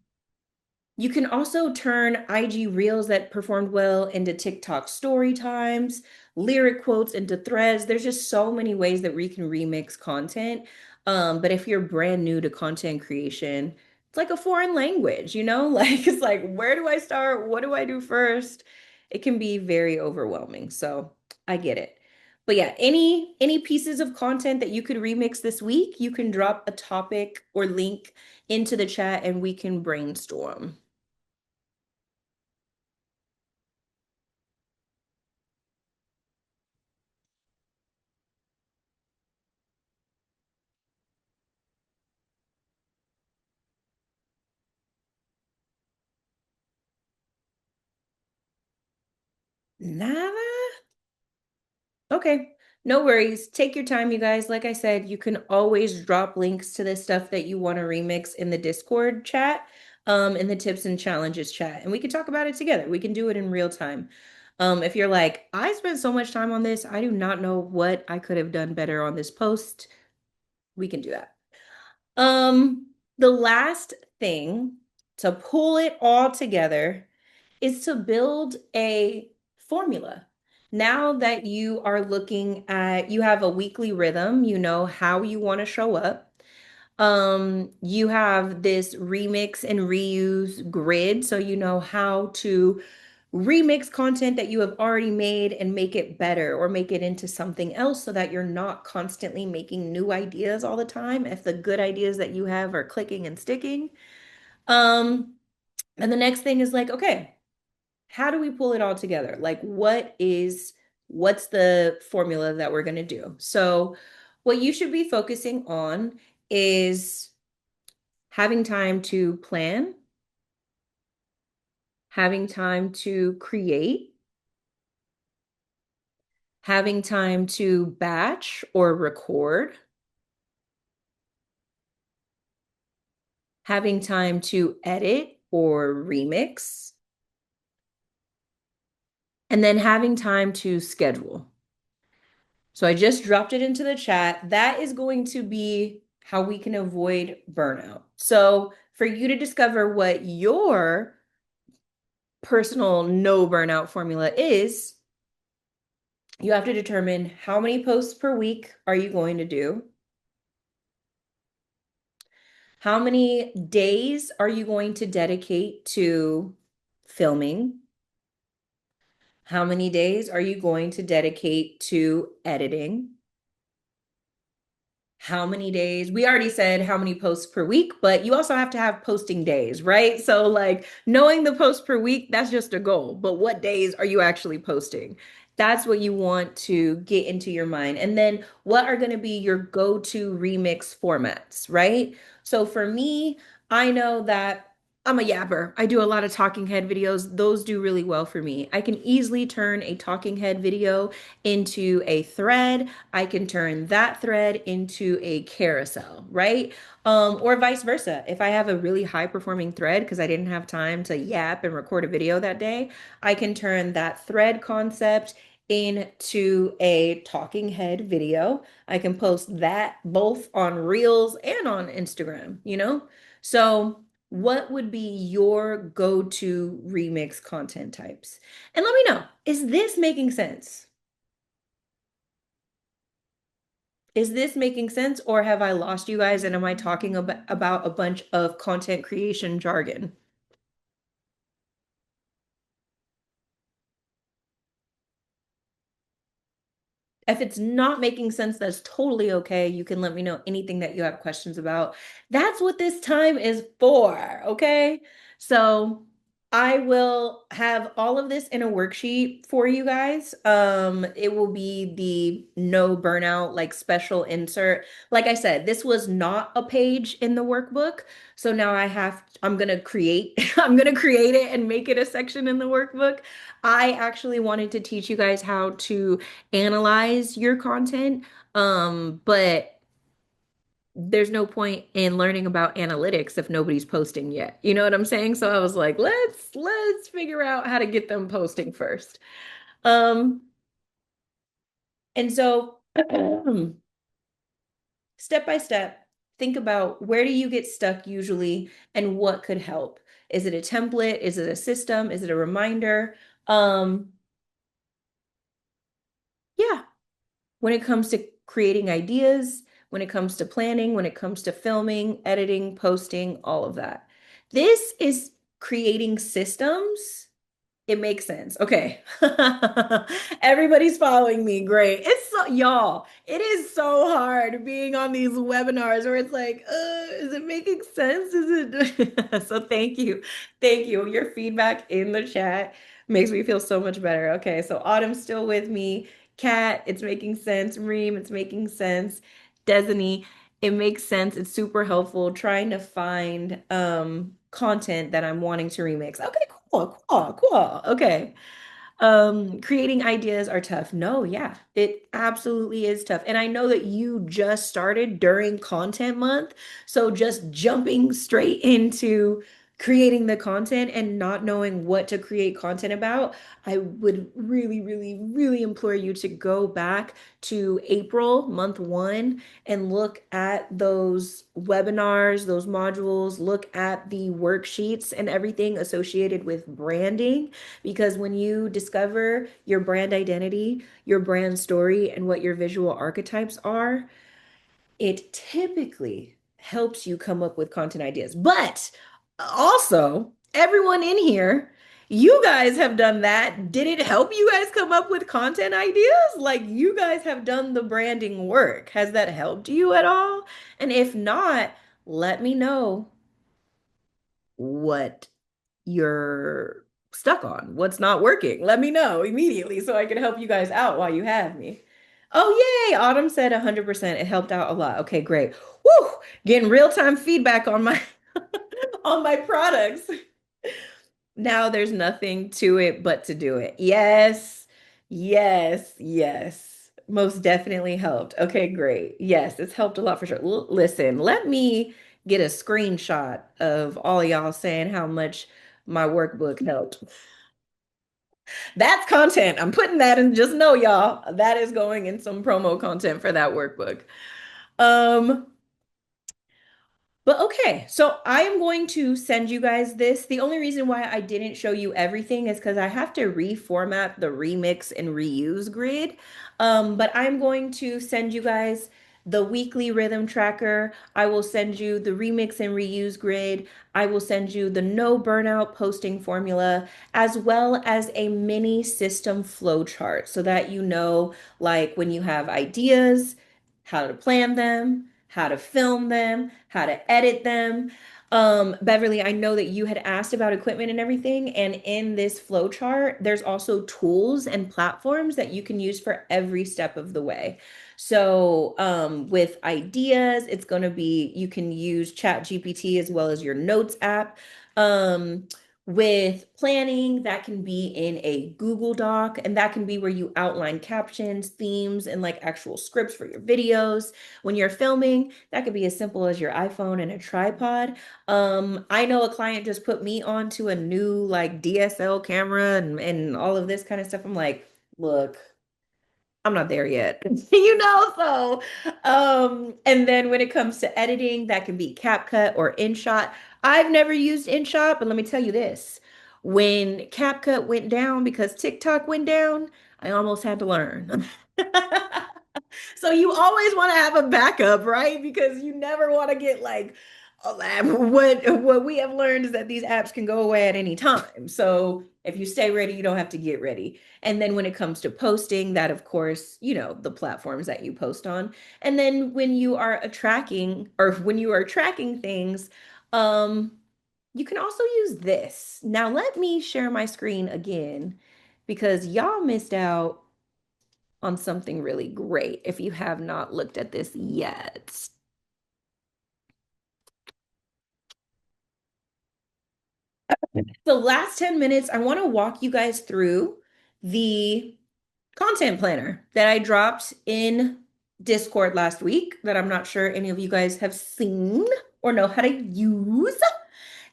you can also turn IG reels that performed well into TikTok story times, lyric quotes into threads. There's just so many ways that we can remix content. But if you're brand new to content creation, it's like a foreign language, Like it's like, where do I start? What do I do first? It can be very overwhelming. So I get it. But yeah, any pieces of content that you could remix this week, you can drop a topic or link into the chat and we can brainstorm. Nada? Okay. No worries. Take your time, you guys. Like I said, you can always drop links to the stuff that you want to remix in the Discord chat, in the tips and challenges chat, and we can talk about it together. We can do it in real time. If you're like, I spent so much time on this, I do not know what I could have done better on this post, we can do that. The last thing to pull it all together is to build a formula. Now that you are looking at, you have a weekly rhythm, you know how you want to show up. You have this remix and reuse grid, so you know how to remix content that you have already made and make it better or make it into something else so that you're not constantly making new ideas all the time if the good ideas that you have are clicking and sticking. Um, and the next thing is like, okay, how do we pull it all together? Like, what's the formula that we're going to do? So, what you should be focusing on is having time to plan, having time to create, having time to batch or record, having time to edit or remix, and then having time to schedule. So I just dropped it into the chat. That is going to be how we can avoid burnout. So for you to discover what your personal no burnout formula is, you have to determine how many posts per week are you going to do? How many days are you going to dedicate to filming? How many days are you going to dedicate to editing? How many days? We already said how many posts per week, but you also have to have posting days, right? So, like, knowing the posts per week, that's just a goal. But what days are you actually posting? That's what you want to get into your mind. And then what are going to be your go-to remix formats, right? So, for me, I know that I'm a yapper. I do a lot of talking head videos. Those do really well for me. I can easily turn a talking head video into a thread. I can turn that thread into a carousel, right? Or vice versa. If I have a really high performing thread because I didn't have time to yap and record a video that day, I can turn that thread concept into a talking head video. I can post that both on Reels and on Instagram, you know? So, what would be your go-to remix content types? And let me know, is this making sense? Is this making sense, or have I lost you guys and am I talking about a bunch of content creation jargon? If it's not making sense, that's totally okay. You can let me know anything that you have questions about. That's what this time is for, okay? So I will have all of this in a worksheet for you guys. It will be the no burnout, like special insert. Like I said, this was not a page in the workbook. So now I'm gonna create, I'm gonna create it and make it a section in the workbook. I actually wanted to teach you guys how to analyze your content. But there's no point in learning about analytics if nobody's posting yet. You know what I'm saying? So I was like, let's figure out how to get them posting first. Um, and so step by step, think about where do you get stuck usually and what could help. Is it a template? Is it a system? Is it a reminder? Um, yeah, when it comes to creating ideas, when it comes to planning, when it comes to filming, editing, posting, all of that. This is creating systems. It makes sense. Okay. Everybody's following me. Great. It's so, y'all, it is so hard being on these webinars where it's like, is it making sense? Is it? So thank you. Thank you. Your feedback in the chat makes me feel so much better. Okay. So Autumn's still with me. Kat, it's making sense. Reem, it's making sense. Destiny, it makes sense. It's super helpful trying to find content that I'm wanting to remix. Okay, cool, cool, cool. Okay. Creating ideas are tough. No, yeah, it absolutely is tough. And I know that you just started during content month, so just jumping straight into creating the content and not knowing what to create content about, I would really, really, really implore you to go back to April, month one, and look at those webinars, those modules, look at the worksheets and everything associated with branding because when you discover your brand identity, your brand story, and what your visual archetypes are, it typically helps you come up with content ideas. But also, everyone in here, you guys have done that. Did it help you guys come up with content ideas? Like you guys have done the branding work. Has that helped you at all? And if not, let me know what you're stuck on, what's not working. Let me know immediately so I can help you guys out while you have me. Oh, yay. Autumn said 100%. It helped out a lot. Okay, great. Woo! Getting real-time feedback on my on my products. Now there's nothing to it but to do it. Yes. Yes. Yes. Most definitely helped. Okay, great. Yes, it's helped a lot for sure. Listen, let me get a screenshot of all y'all saying how much my workbook helped. That's content. I'm putting that in. Just know, y'all, that is going in some promo content for that workbook. Um, but okay, so I am going to send you guys this. The only reason why I didn't show you everything is because I have to reformat the remix and reuse grid. But I'm going to send you guys the weekly rhythm tracker. I will send you the remix and reuse grid. I will send you the no burnout posting formula, as well as a mini system flow chart so that you know, like when you have ideas, how to plan them, how to film them, how to edit them. Beverly, I know that you had asked about equipment and everything, and in this flow chart, there's also tools and platforms that you can use for every step of the way. So, with ideas, it's going to be you can use Chat GPT as well as your notes app. With planning, that can be in a Google Doc, and that can be where you outline captions, themes, and like actual scripts for your videos. When you're filming, that could be as simple as your iPhone and a tripod. I know a client just put me onto a new like DSL camera and all of this kind of stuff. I'm like, look. I'm not there yet. So and then when it comes to editing, that can be CapCut or InShot. I've never used InShot, but let me tell you this. When CapCut went down because TikTok went down, I almost had to learn. So you always want to have a backup, right? Because you never want to get like what we have learned is that these apps can go away at any time. So if you stay ready, you don't have to get ready. And then when it comes to posting, that of course, the platforms that you post on. And then when you are when you are tracking things, um, you can also use this. Now let me share my screen again because y'all missed out on something really great if you have not looked at this yet. The last 10 minutes, I want to walk you guys through the content planner that I dropped in Discord last week that I'm not sure any of you guys have seen or know how to use.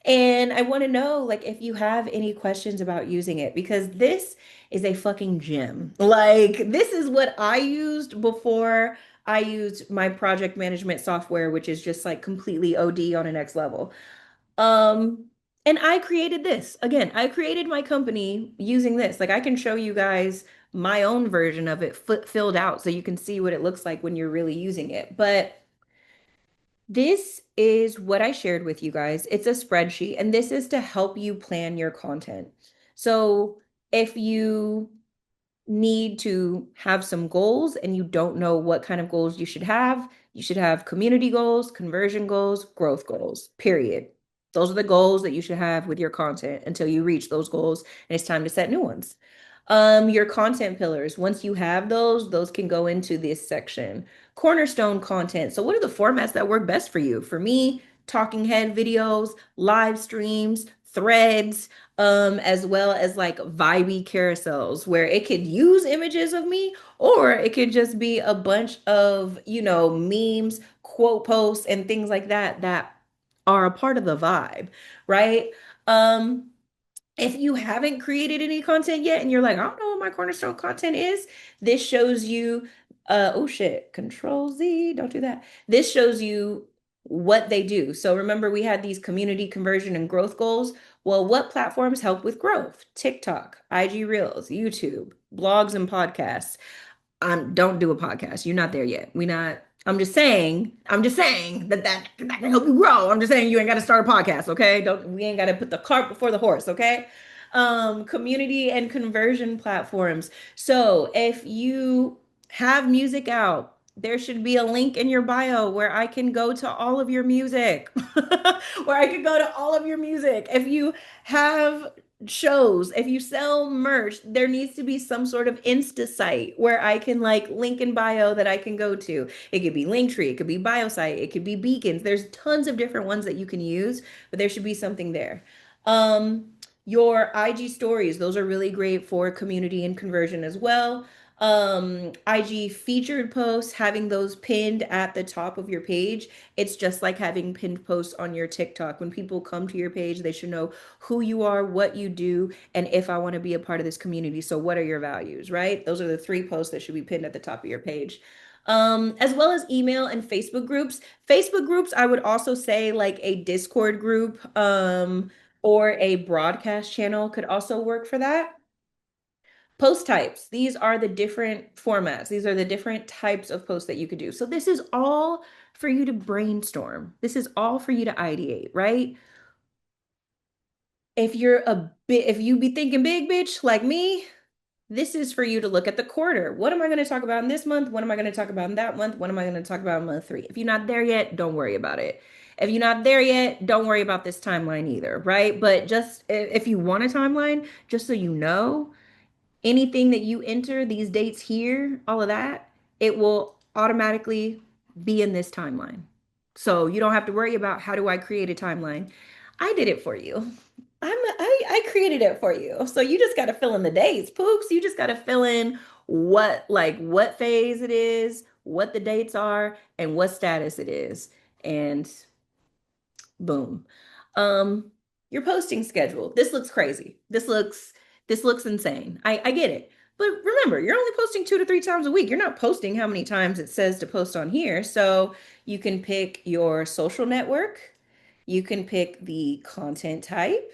And I want to know like if you have any questions about using it because this is a fucking gem. Like this is what I used before I used my project management software, which is just like completely OD on a next level. Um, and I created this. Again, I created my company using this. Like I can show you guys my own version of it filled out so you can see what it looks like when you're really using it. But this is what I shared with you guys. It's a spreadsheet, and this is to help you plan your content. So if you need to have some goals and you don't know what kind of goals you should have community goals, conversion goals, growth goals, period. Those are the goals that you should have with your content until you reach those goals and it's time to set new ones. Your content pillars, once you have those can go into this section. Cornerstone content. So what are the formats that work best for you? For me, talking head videos, live streams, threads, as well as like vibey carousels where it could use images of me or it could just be a bunch of, memes, quote posts, and things like that that are a part of the vibe, right? Um, if you haven't created any content yet and you're like, I don't know what my cornerstone content is, this shows you, oh shit, Control Z, don't do that. This shows you what they do. So remember, we had these community conversion and growth goals. Well, what platforms help with growth? TikTok, IG Reels, YouTube, blogs, and podcasts. Don't do a podcast. You're not there yet. We not. I'm just saying that can help you grow. I'm just saying you ain't got to start a podcast, okay? Don't we ain't got to put the cart before the horse, okay? Community and conversion platforms. So if you have music out, there should be a link in your bio where I can go to all of your music, where I could go to all of your music. If you have shows, if you sell merch, there needs to be some sort of Insta site where I can like link in bio that I can go to. It could be Linktree, it could be BioSite, it could be Beacons. There's tons of different ones that you can use, but there should be something there. Um, your IG stories, those are really great for community and conversion as well. IG featured posts, having those pinned at the top of your page. It's just like having pinned posts on your TikTok. When people come to your page, they should know who you are, what you do, and if I want to be a part of this community. So, what are your values, right? Those are the three posts that should be pinned at the top of your page. As well as email and Facebook groups. Facebook groups, I would also say like a Discord group, or a broadcast channel could also work for that. Post types, these are the different formats. These are the different types of posts that you could do. So this is all for you to brainstorm. This is all for you to ideate, right? If you be thinking big, bitch, like me, this is for you to look at the quarter. What am I going to talk about in this month? What am I going to talk about in that month? What am I going to talk about in month three? If you're not there yet, don't worry about it. If you're not there yet, don't worry about this timeline either, right? But just if you want a timeline, just so you know, anything that you enter, these dates here, all of that, it will automatically be in this timeline. So you don't have to worry about how do I create a timeline. I did it for you. I created it for you. So you just got to fill in the dates, pooks. You just got to fill in what phase it is, what the dates are, and what status it is. And boom. Um, your posting schedule. This looks crazy. This looks insane. I get it. But remember, you're only posting 2 to 3 times a week. You're not posting how many times it says to post on here. So you can pick your social network. You can pick the content type.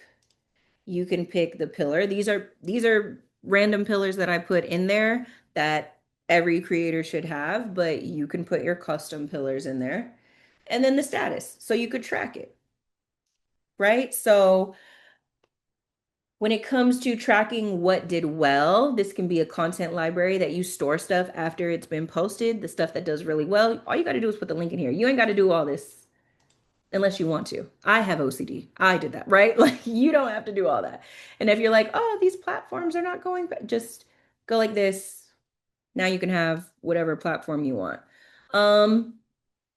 You can pick the pillar. These are random pillars that I put in there that every creator should have, but you can put your custom pillars in there. And then the status, so you could track it, right? So when it comes to tracking what did well, this can be a content library that you store stuff after it's been posted, the stuff that does really well. All you got to do is put the link in here. You ain't got to do all this unless you want to. I have OCD. I did that, right? Like you don't have to do all that. And if you're like, oh, these platforms are not going, just go like this. Now you can have whatever platform you want. Um,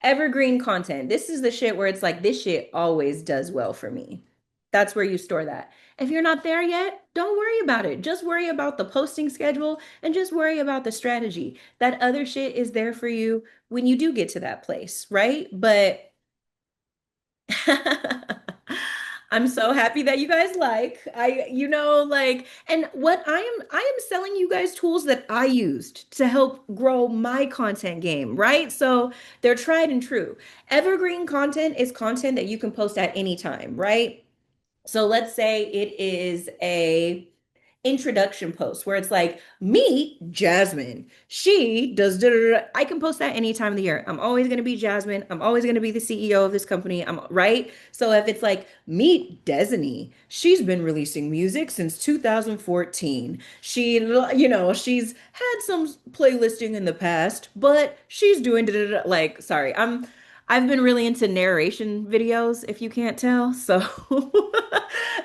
Evergreen content. This is the shit where it's like, this shit always does well for me. That's where you store that. If you're not there yet, don't worry about it. Just worry about the posting schedule and just worry about the strategy. That other shit is there for you when you do get to that place, right? But I'm so happy that you guys like. Like, and I am selling you guys tools that I used to help grow my content game, right? So they're tried and true. Evergreen content is content that you can post at any time, right? So let's say it is a introduction post where it's like, meet Jasmine. She does da, da, da. I can post that any time of the year. I'm always going to be Jasmine. I'm always going to be the CEO of this company. I'm right. So if it's like, meet Destiny. She's been releasing music since 2014. She's had some playlisting in the past, but she's doing da, da, da. Like, sorry, I've been really into narration videos, if you can't tell. So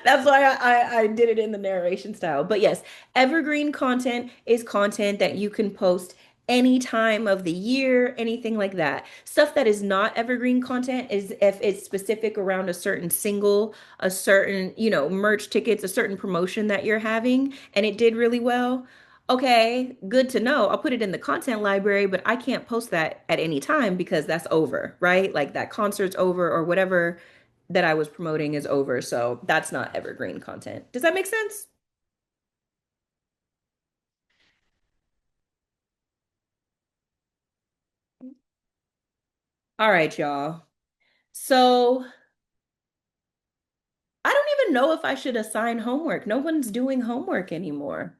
that's why I did it in the narration style. But yes, evergreen content is content that you can post any time of the year, anything like that. Stuff that is not evergreen content is if it's specific around a certain single, a certain, merch tickets, a certain promotion that you're having, and it did really well. Okay, good to know. I'll put it in the content library, but I can't post that at any time because that's over, right? Like that concert's over or whatever that I was promoting is over. So that's not evergreen content. Does that make sense? All right, y'all. So I don't even know if I should assign homework. No one's doing homework anymore.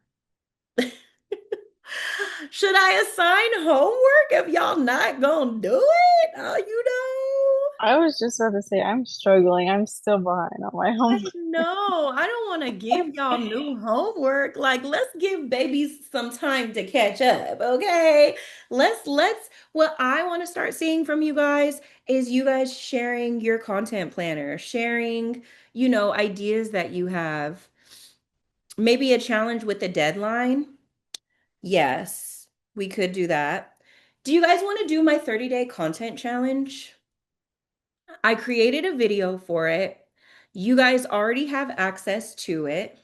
Should I assign homework if y'all not gonna do it? I was just about to say, I'm struggling. I'm still behind on my I homework. know. I don't want to give y'all new homework. Like, let's give babies some time to catch up, okay? What I want to start seeing from you guys is you guys sharing your content planner, sharing, ideas that you have. Maybe a challenge with a deadline. Yes, we could do that. Do you guys want to do my 30-day content challenge? I created a video for it. You guys already have access to it.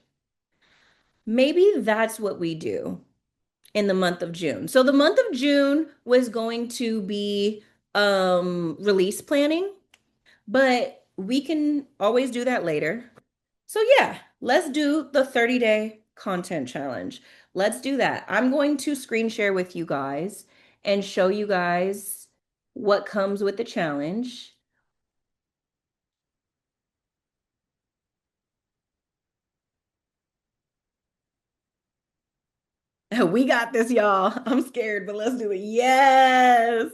Maybe that's what we do in the month of June. So the month of June was going to be release planning, but we can always do that later. So yeah, let's do the 30-day content challenge. Let's do that. I'm going to screen share with you guys and show you guys what comes with the challenge. We got this, y'all. I'm scared, but let's do it. Yes,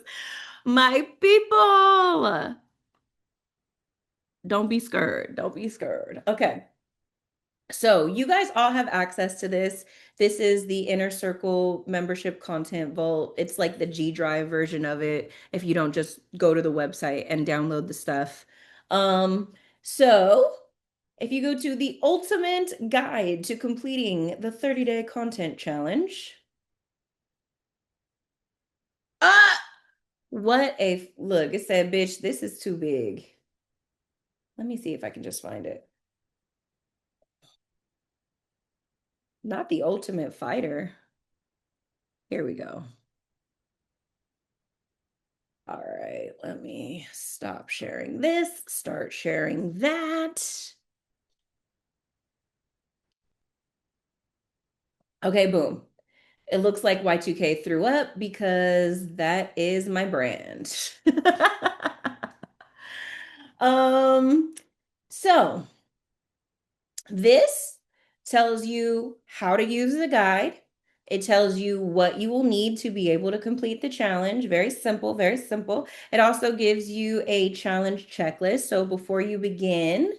my people. Don't be scared. Don't be scared. Okay. So you guys all have access to this. This is the Inner Circle membership content vault. It's like the G Drive version of it if you don't just go to the website and download the stuff. So if you go to the ultimate guide to completing the 30-day content challenge, ah, look, it said, bitch, this is too big. Let me see if I can just find it. Not the Ultimate Fighter. Here we go. All right, let me stop sharing this, start sharing that. Okay, boom. It looks like Y2K threw up because that is my brand. Um, so this tells you how to use the guide. It tells you what you will need to be able to complete the challenge. Very simple, very simple. It also gives you a challenge checklist. So before you begin,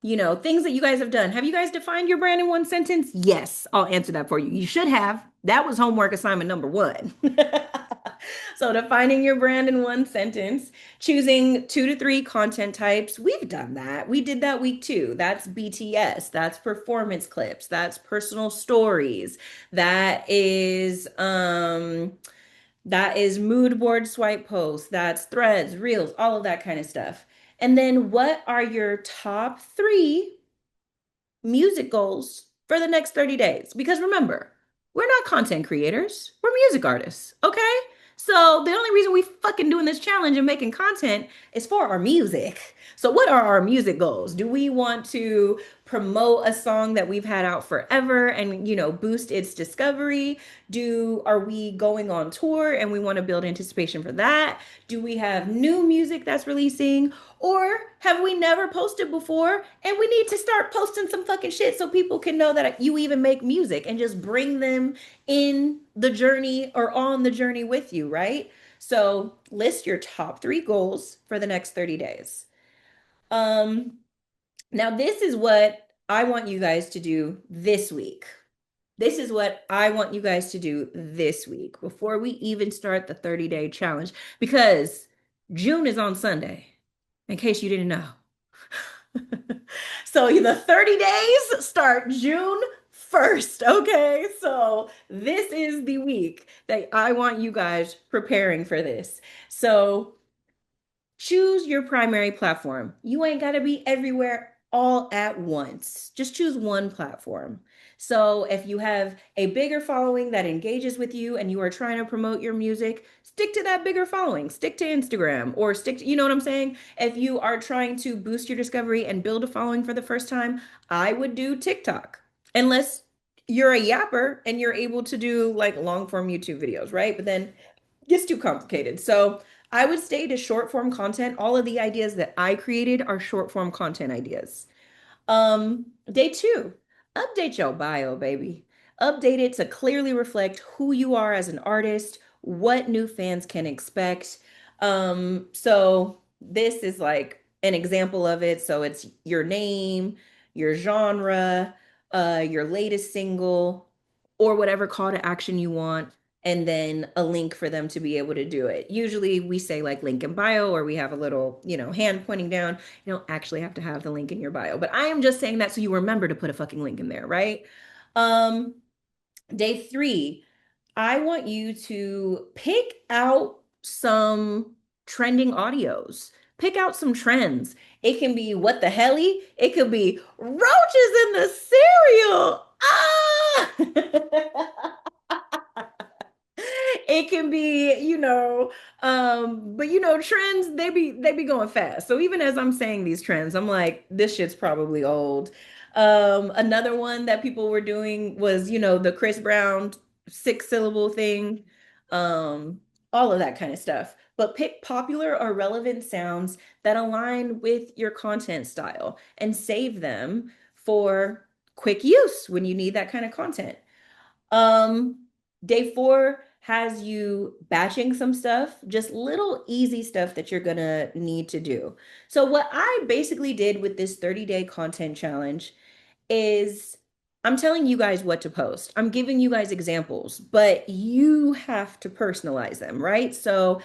things that you guys have done. Have you guys defined your brand in one sentence? Yes, I'll answer that for you. You should have. That was homework assignment number one. So, defining your brand in one sentence, choosing 2 to 3 content types. We've done that. We did that week 2. That's BTS. That's performance clips. That's personal stories. That is mood board swipe posts. That's threads, reels, all of that kind of stuff. And then what are your top 3 music goals for the next 30 days? Because remember, we're not content creators, we're music artists, okay? So the only reason we fucking doing this challenge and making content is for our music. So what are our music goals? Do we want to promote a song that we've had out forever and boost its discovery? Are we going on tour and we want to build anticipation for that? Do we have new music that's releasing? Or have we never posted before and we need to start posting some fucking shit so people can know that you even make music and just bring them in the journey or on the journey with you, right? So list your top 3 goals for the next 30 days. Um, Now this is what I want you guys to do this week. This is what I want you guys to do this week before we even start the 30-day challenge because June is on Sunday, in case you didn't know. So the 30 days start June 1st, okay? So this is the week that I want you guys preparing for this. So choose your primary platform. You ain't got to be everywhere all at once. Just choose one platform. So if you have a bigger following that engages with you and you are trying to promote your music, stick to that bigger following. Stick to Instagram or stick to, you know what I'm saying? If you are trying to boost your discovery and build a following for the first time, I would do TikTok. Unless you're a yapper and you're able to do like long form YouTube videos, right? But then it gets too complicated. So I would stay to short form content. All of the ideas that I created are short form content ideas. Day 2, update your bio, baby. Update it to clearly reflect who you are as an artist, what new fans can expect. So this is like an example of it. So it's your name, your genre, your latest single, or whatever call to action you want, and then a link for them to be able to do it. Usually we say like link in bio, or we have a little, hand pointing down. You don't actually have to have the link in your bio, but I am just saying that so you remember to put a fucking link in there, right? Um, Day 3, I want you to pick out some trending audios. Pick out some trends. It can be what the helly. It could be roaches in the cereal. Ah! It can be, but trends, they be going fast. So even as I'm saying these trends, I'm like, this shit's probably old. Another one that people were doing was, the Chris Brown 6 syllable thing, um, all of that kind of stuff. But pick popular or relevant sounds that align with your content style and save them for quick use when you need that kind of content. Day 4 has you batching some stuff, just little easy stuff that you're gonna need to do. So what I basically did with this 30-day content challenge is I'm telling you guys what to post. I'm giving you guys examples, but you have to personalize them, right? So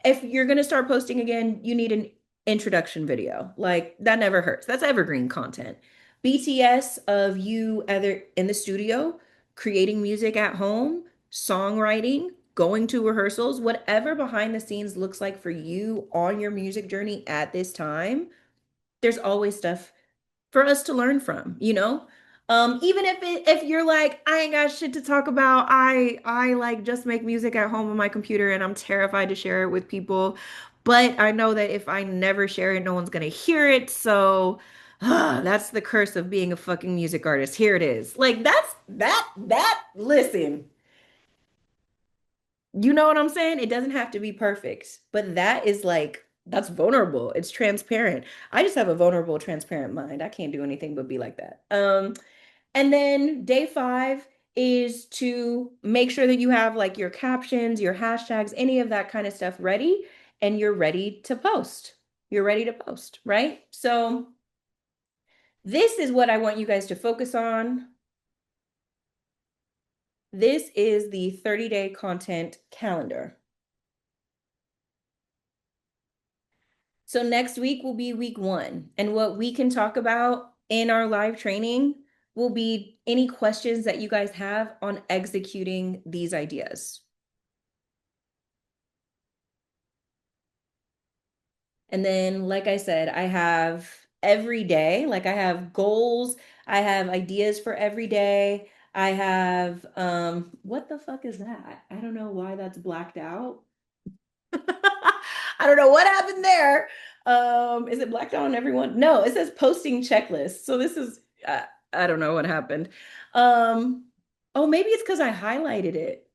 if you're going to start posting again, you need an introduction video. Like that never hurts. That's evergreen content. BTS of you either in the studio, creating music at home, songwriting, going to rehearsals, whatever behind the scenes looks like for you on your music journey at this time, there's always stuff for us to learn from, even if you're like, I ain't got shit to talk about. I like just make music at home on my computer and I'm terrified to share it with people. But I know that if I never share it, no one's gonna hear it. So Ah, that's the curse of being a fucking music artist. Here it is. Like listen, you know what I'm saying? It doesn't have to be perfect, but that is like, that's vulnerable. It's transparent. I just have a vulnerable, transparent mind. I can't do anything but be like that. And then day 5 is to make sure that you have like your captions, your hashtags, any of that kind of stuff ready, and you're ready to post. You're ready to post, right? So this is what I want you guys to focus on. This is the 30-day content calendar. So next week will be week 1. And what we can talk about in our live training will be any questions that you guys have on executing these ideas. And then, like I said, I have every day, like I have goals, I have ideas for every day. I have, what the fuck is that? I don't know why that's blacked out. I don't know what happened there. Is it blacked out on everyone? No, it says posting checklist. So this is, I don't know what happened. Um, oh, maybe it's because I highlighted it.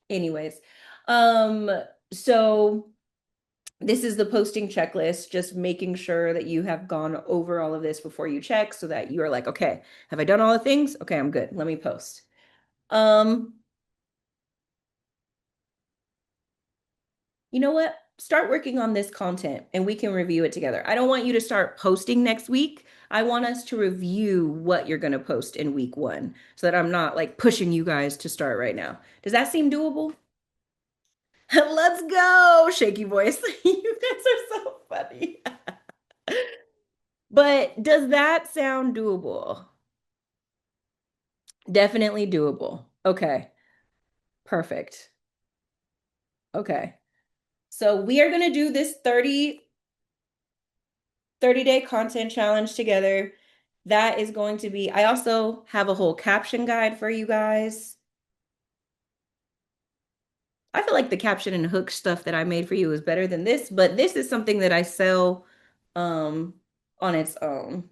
Anyways, um, so this is the posting checklist, just making sure that you have gone over all of this before you check so that you are like, okay, have I done all the things? Okay, I'm good. Let me post. Um, you know what? Start working on this content and we can review it together. I don't want you to start posting next week. I want us to review what you're going to post in week 1 so that I'm not like pushing you guys to start right now. Does that seem doable? Let's go, shaky voice. You guys are so funny. But does that sound doable? Definitely doable. Okay, perfect. Okay. So we are going to do this 30-day content challenge together. That is going to be, I also have a whole caption guide for you guys. I feel like the caption and hook stuff that I made for you is better than this, but this is something that I sell um on its own.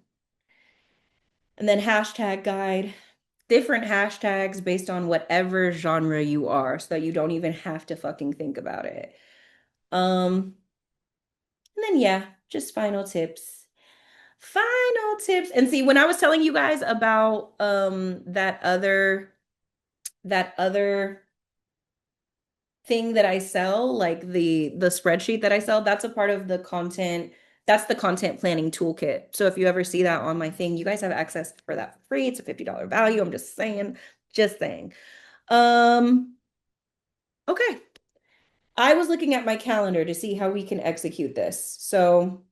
And then hashtag guide, different hashtags based on whatever genre you are, so that you don't even have to fucking think about it. And then yeah, just final tips. Final tips. And see, when I was telling you guys about that other thing that I sell, like the spreadsheet that I sell, that's a part of the content. That's the content planning toolkit. So if you ever see that on my thing, you guys have access for that for free. It's a $50 value. I'm just saying, just saying. Um, okay. I was looking at my calendar to see how we can execute this. So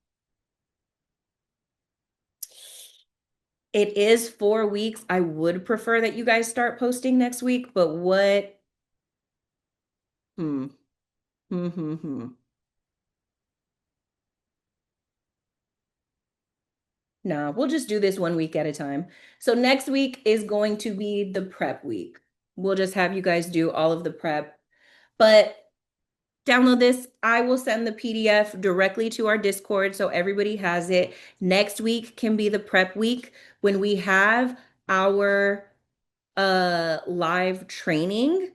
it is 4 weeks. I would prefer that you guys start posting next week, but what? Hmm. Hmm. Hmm. Hmm. No, we'll just do this 1 week at a time. So next week is going to be the prep week. We'll just have you guys do all of the prep. But download this. I will send the PDF directly to our Discord so everybody has it. Next week can be the prep week when we have our live training.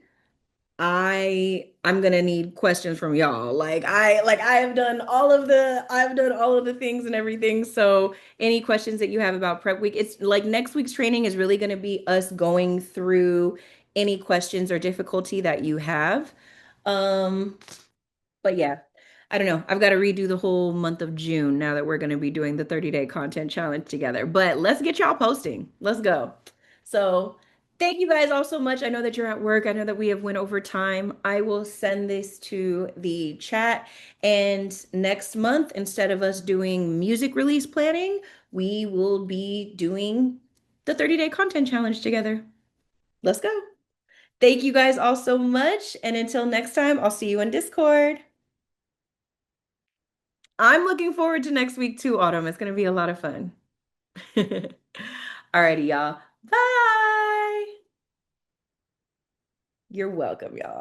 I'm gonna need questions from y'all. I've done all of the things and everything. So any questions that you have about prep week, it's like next week's training is really gonna be us going through any questions or difficulty that you have. Um, but yeah, I don't know. I've got to redo the whole month of June now that we're going to be doing the 30-day content challenge together. But let's get y'all posting. Let's go. So thank you guys all so much. I know that you're at work. I know that we have went over time. I will send this to the chat. And next month, instead of us doing music release planning, we will be doing the 30-day content challenge together. Let's go. Thank you guys all so much. And until next time, I'll see you in Discord. I'm looking forward to next week too, Autumn. It's going to be a lot of fun. Alrighty, y'all. Bye. You're welcome, y'all.